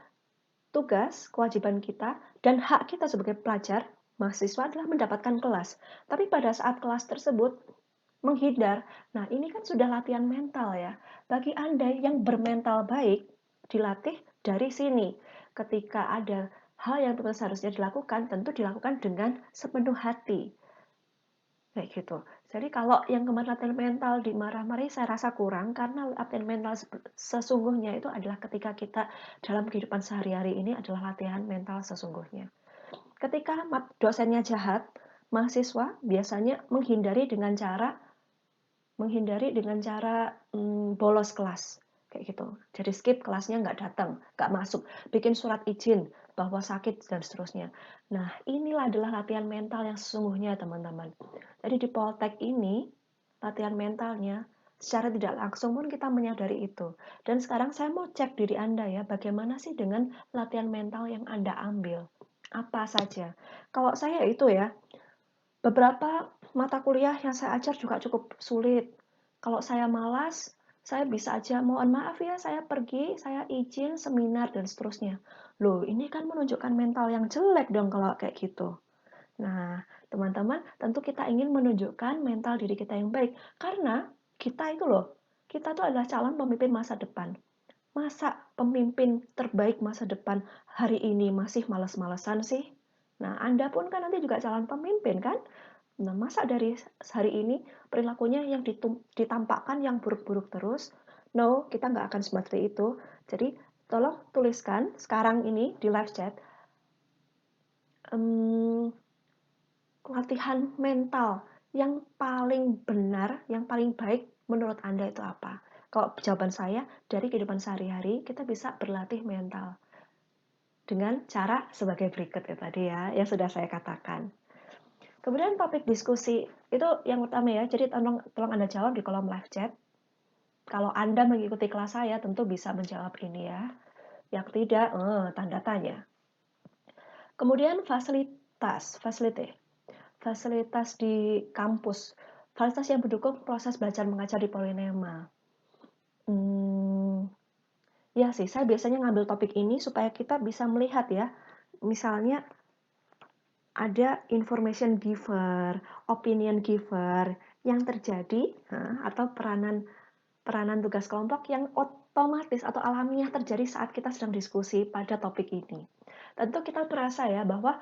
tugas, kewajiban kita, dan hak kita sebagai pelajar, mahasiswa adalah mendapatkan kelas. Tapi pada saat kelas tersebut menghindar, nah ini kan sudah latihan mental ya. Bagi Anda yang bermental baik, dilatih dari sini. Ketika ada hal yang seharusnya dilakukan, tentu dilakukan dengan sepenuh hati. Kayak gitu. Jadi kalau yang kemarin latihan mental dimarah-marahi saya rasa kurang, karena latihan mental sesungguhnya itu adalah ketika kita dalam kehidupan sehari-hari ini adalah latihan mental sesungguhnya. Ketika dosennya jahat, mahasiswa biasanya menghindari dengan cara bolos kelas kayak gitu. Jadi skip kelasnya, nggak datang, nggak masuk, bikin surat izin bahwa sakit dan seterusnya. Nah, inilah adalah latihan mental yang sesungguhnya, teman-teman. Jadi di Poltek ini latihan mentalnya secara tidak langsung pun kita menyadari itu. Dan sekarang saya mau cek diri Anda ya, bagaimana sih dengan latihan mental yang Anda ambil? Apa saja? Kalau saya itu ya, beberapa mata kuliah yang saya ajar juga cukup sulit. Kalau saya malas, saya bisa aja, mohon maaf ya, saya pergi, saya izin seminar dan seterusnya. Loh, ini kan menunjukkan mental yang jelek dong kalau kayak gitu. Nah, teman-teman, tentu kita ingin menunjukkan mental diri kita yang baik. Karena kita itu loh, kita tuh adalah calon pemimpin masa depan. Masa pemimpin terbaik masa depan hari ini masih males-malesan sih? Nah, Anda pun kan nanti juga calon pemimpin kan? Nah, masa dari hari ini perilakunya yang ditampakkan yang buruk-buruk terus? No, kita nggak akan seperti itu. Jadi, tolong tuliskan sekarang ini di live chat, latihan mental yang paling benar, yang paling baik menurut Anda itu apa? Kalau jawaban saya, dari kehidupan sehari-hari, kita bisa berlatih mental dengan cara sebagai berikut ya tadi ya, yang sudah saya katakan. Kemudian topik diskusi itu yang utama ya, jadi tolong Anda jawab di kolom live chat. Kalau Anda mengikuti kelas saya tentu bisa menjawab ini ya. Yang tidak, tanda tanya. Kemudian fasilitas di kampus, fasilitas yang mendukung proses belajar mengajar di Polinema. Ya sih, saya biasanya ngambil topik ini supaya kita bisa melihat ya, misalnya ada information giver, opinion giver yang terjadi, atau peranan tugas kelompok yang otomatis atau alamiah terjadi saat kita sedang diskusi pada topik ini. Tentu kita merasa ya bahwa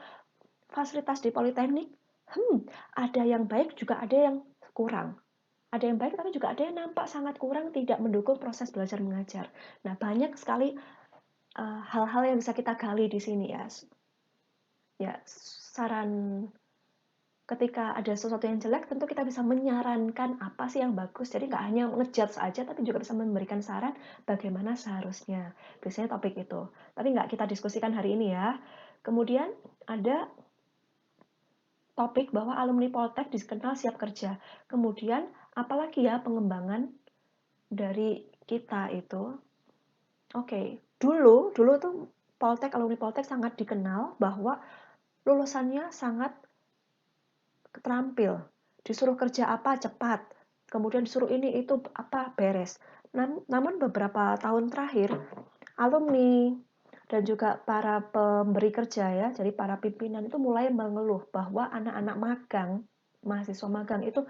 fasilitas di Politeknik, ada yang baik juga ada yang kurang. Ada yang baik tapi juga ada yang nampak sangat kurang, tidak mendukung proses belajar mengajar. Nah, banyak sekali hal-hal yang bisa kita gali di sini ya. Ya, saran ketika ada sesuatu yang jelek, tentu kita bisa menyarankan apa sih yang bagus. Jadi nggak hanya ngejudge saja, tapi juga bisa memberikan saran bagaimana seharusnya. Biasanya topik itu. Tapi nggak kita diskusikan hari ini ya. Kemudian ada topik bahwa alumni Poltek dikenal siap kerja. Kemudian apalagi ya pengembangan dari kita itu. Oke, dulu tuh alumni Poltek sangat dikenal bahwa lulusannya sangat terampil, disuruh kerja apa cepat, kemudian disuruh ini itu apa beres. Namun beberapa tahun terakhir, alumni dan juga para pemberi kerja ya, jadi para pimpinan itu mulai mengeluh bahwa anak-anak magang, mahasiswa magang itu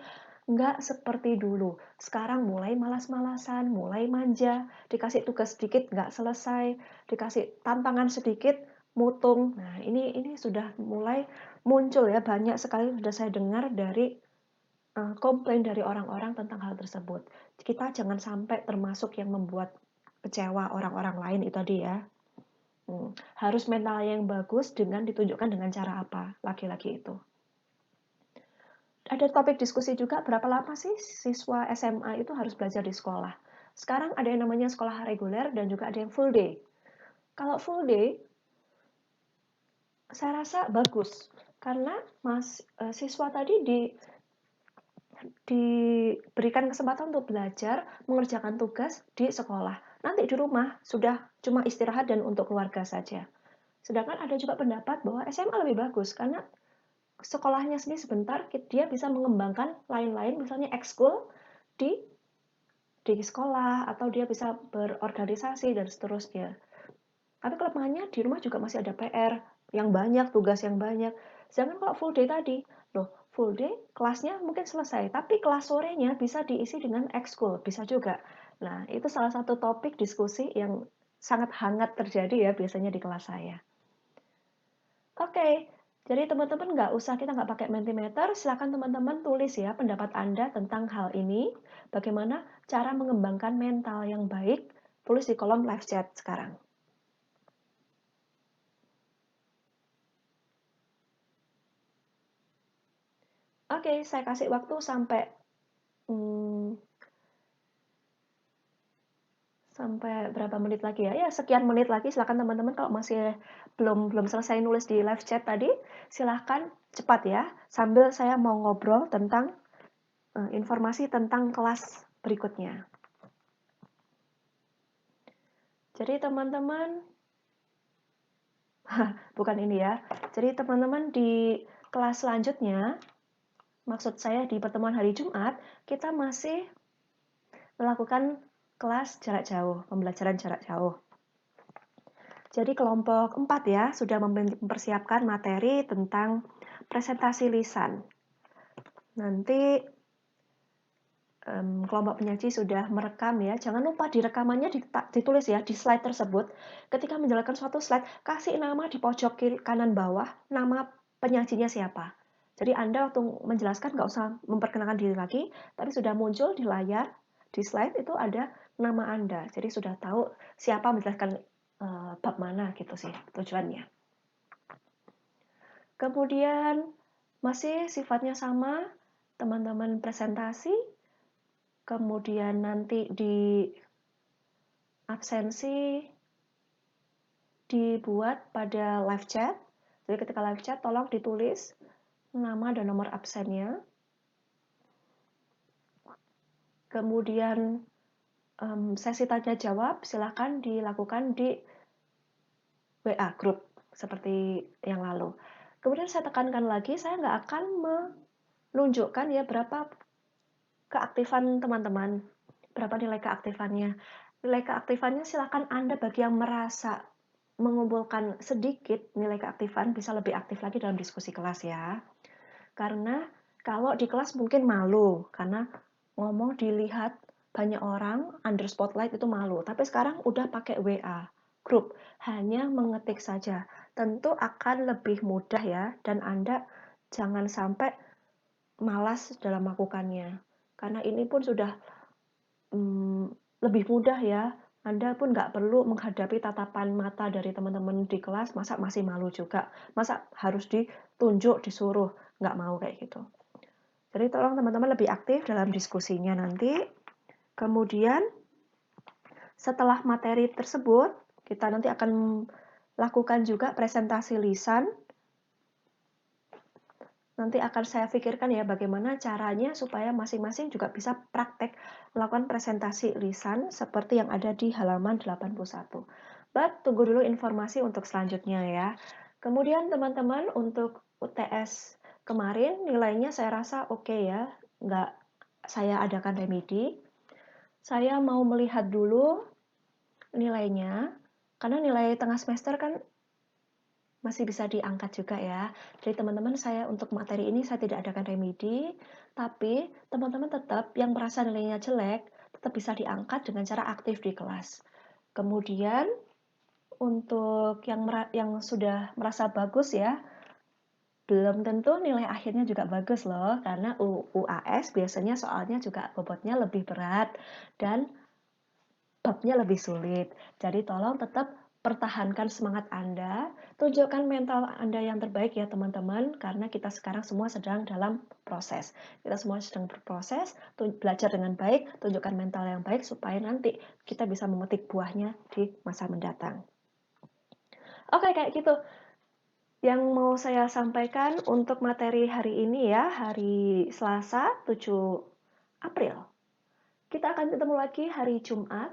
nggak seperti dulu. Sekarang mulai malas-malasan, mulai manja, dikasih tugas sedikit nggak selesai, dikasih tantangan sedikit mutung. Nah, ini sudah mulai muncul ya, banyak sekali sudah saya dengar dari komplain dari orang-orang tentang hal tersebut. Kita jangan sampai termasuk yang membuat kecewa orang-orang lain itu tadi ya. Harus mental yang bagus dengan ditunjukkan dengan cara apa laki-laki itu. Ada topik diskusi juga, berapa lama sih siswa SMA itu harus belajar di sekolah. Sekarang ada yang namanya sekolah reguler dan juga ada yang full day. Kalau full day, saya rasa bagus. Karena siswa tadi diberikan kesempatan untuk belajar, mengerjakan tugas di sekolah. Nanti di rumah sudah cuma istirahat dan untuk keluarga saja. Sedangkan ada juga pendapat bahwa SMA lebih bagus karena sekolahnya sendiri sebentar, dia bisa mengembangkan lain-lain, misalnya ekskul di sekolah, atau dia bisa berorganisasi dan seterusnya. Tapi kelemahannya di rumah juga masih ada PR yang banyak, tugas yang banyak. Sedangkan kalau full day tadi, loh full day kelasnya mungkin selesai, tapi kelas sorenya bisa diisi dengan ekskul, bisa juga. Nah, itu salah satu topik diskusi yang sangat hangat terjadi ya biasanya di kelas saya. Oke, jadi teman-teman kita nggak pakai Mentimeter, silakan teman-teman tulis ya pendapat Anda tentang hal ini, bagaimana cara mengembangkan mental yang baik, tulis di kolom live chat sekarang. Oke, saya kasih waktu sampai berapa menit lagi ya? Ya, sekian menit lagi. Silakan teman-teman kalau masih belum selesai nulis di live chat tadi, silahkan cepat ya. Sambil saya mau ngobrol tentang informasi tentang kelas berikutnya. Jadi teman-teman, bukan ini ya. Jadi teman-teman di kelas selanjutnya, maksud saya di pertemuan hari Jumat, kita masih melakukan kelas jarak jauh, pembelajaran jarak jauh. Jadi kelompok 4 ya, sudah mempersiapkan materi tentang presentasi lisan. Nanti kelompok penyaji sudah merekam ya. Jangan lupa di rekamannya ditulis ya di slide tersebut. Ketika menjalankan suatu slide, kasih nama di pojok kiri kanan bawah, nama penyajinya siapa. Jadi Anda waktu menjelaskan nggak usah memperkenalkan diri lagi, tapi sudah muncul di layar, di slide itu ada nama Anda. Jadi sudah tahu siapa menjelaskan bab mana gitu sih tujuannya. Kemudian masih sifatnya sama, teman-teman presentasi, kemudian nanti di absensi dibuat pada live chat. Jadi ketika live chat tolong ditulis nama dan nomor absennya. Kemudian sesi tanya jawab silakan dilakukan di WA group seperti yang lalu. Kemudian saya tekankan lagi, saya nggak akan menunjukkan ya berapa keaktifan teman-teman, berapa nilai keaktifannya. Nilai keaktifannya silakan Anda bagi yang merasa mengumpulkan sedikit nilai keaktifan bisa lebih aktif lagi dalam diskusi kelas ya. Karena kalau di kelas mungkin malu, karena ngomong dilihat banyak orang, under spotlight itu malu. Tapi sekarang udah pakai WA, grup, hanya mengetik saja. Tentu akan lebih mudah ya, dan Anda jangan sampai malas dalam melakukannya. Karena ini pun sudah lebih mudah ya. Anda pun nggak perlu menghadapi tatapan mata dari teman-teman di kelas, masa masih malu juga. Masa harus ditunjuk, disuruh, nggak mau kayak gitu. Jadi tolong teman-teman lebih aktif dalam diskusinya nanti. Kemudian setelah materi tersebut, kita nanti akan lakukan juga presentasi lisan. Nanti akan saya pikirkan ya bagaimana caranya supaya masing-masing juga bisa praktek melakukan presentasi lisan seperti yang ada di halaman 81. But tunggu dulu informasi untuk selanjutnya ya. Kemudian teman-teman untuk UTS kemarin nilainya saya rasa oke ya, nggak saya adakan remedi. Saya mau melihat dulu nilainya, karena nilai tengah semester kan masih bisa diangkat juga ya. Jadi teman-teman saya untuk materi ini saya tidak adakan remedi, tapi teman-teman tetap yang merasa nilainya jelek tetap bisa diangkat dengan cara aktif di kelas. Kemudian untuk yang sudah merasa bagus ya, belum tentu nilai akhirnya juga bagus loh, karena UAS biasanya soalnya juga bobotnya lebih berat dan babnya lebih sulit. Jadi tolong tetap pertahankan semangat Anda, tunjukkan mental Anda yang terbaik ya teman-teman, karena kita sekarang semua sedang dalam proses. Kita semua sedang berproses, belajar dengan baik, tunjukkan mental yang baik supaya nanti kita bisa memetik buahnya di masa mendatang. Oke, kayak gitu. Yang mau saya sampaikan untuk materi hari ini ya, hari Selasa 7 April. Kita akan ketemu lagi hari Jumat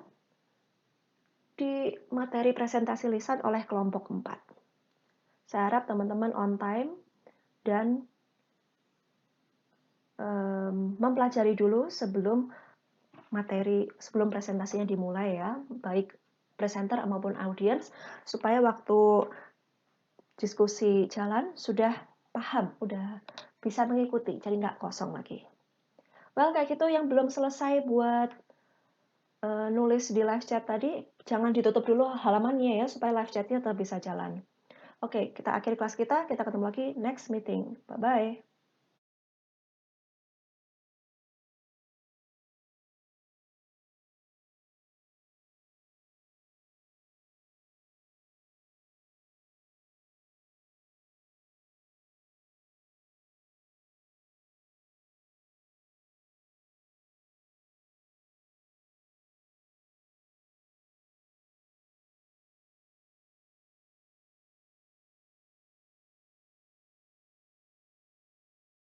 di materi presentasi lisan oleh kelompok 4. Saya harap teman-teman on time dan mempelajari dulu sebelum presentasinya dimulai ya, baik presenter maupun audiens, supaya waktu diskusi jalan sudah paham, udah bisa mengikuti, jadi nggak kosong lagi. Well, kayak gitu yang belum selesai buat nulis di live chat tadi, jangan ditutup dulu halamannya ya, supaya live chatnya tetap bisa jalan. Oke, kita akhiri kelas kita ketemu lagi next meeting. Bye-bye.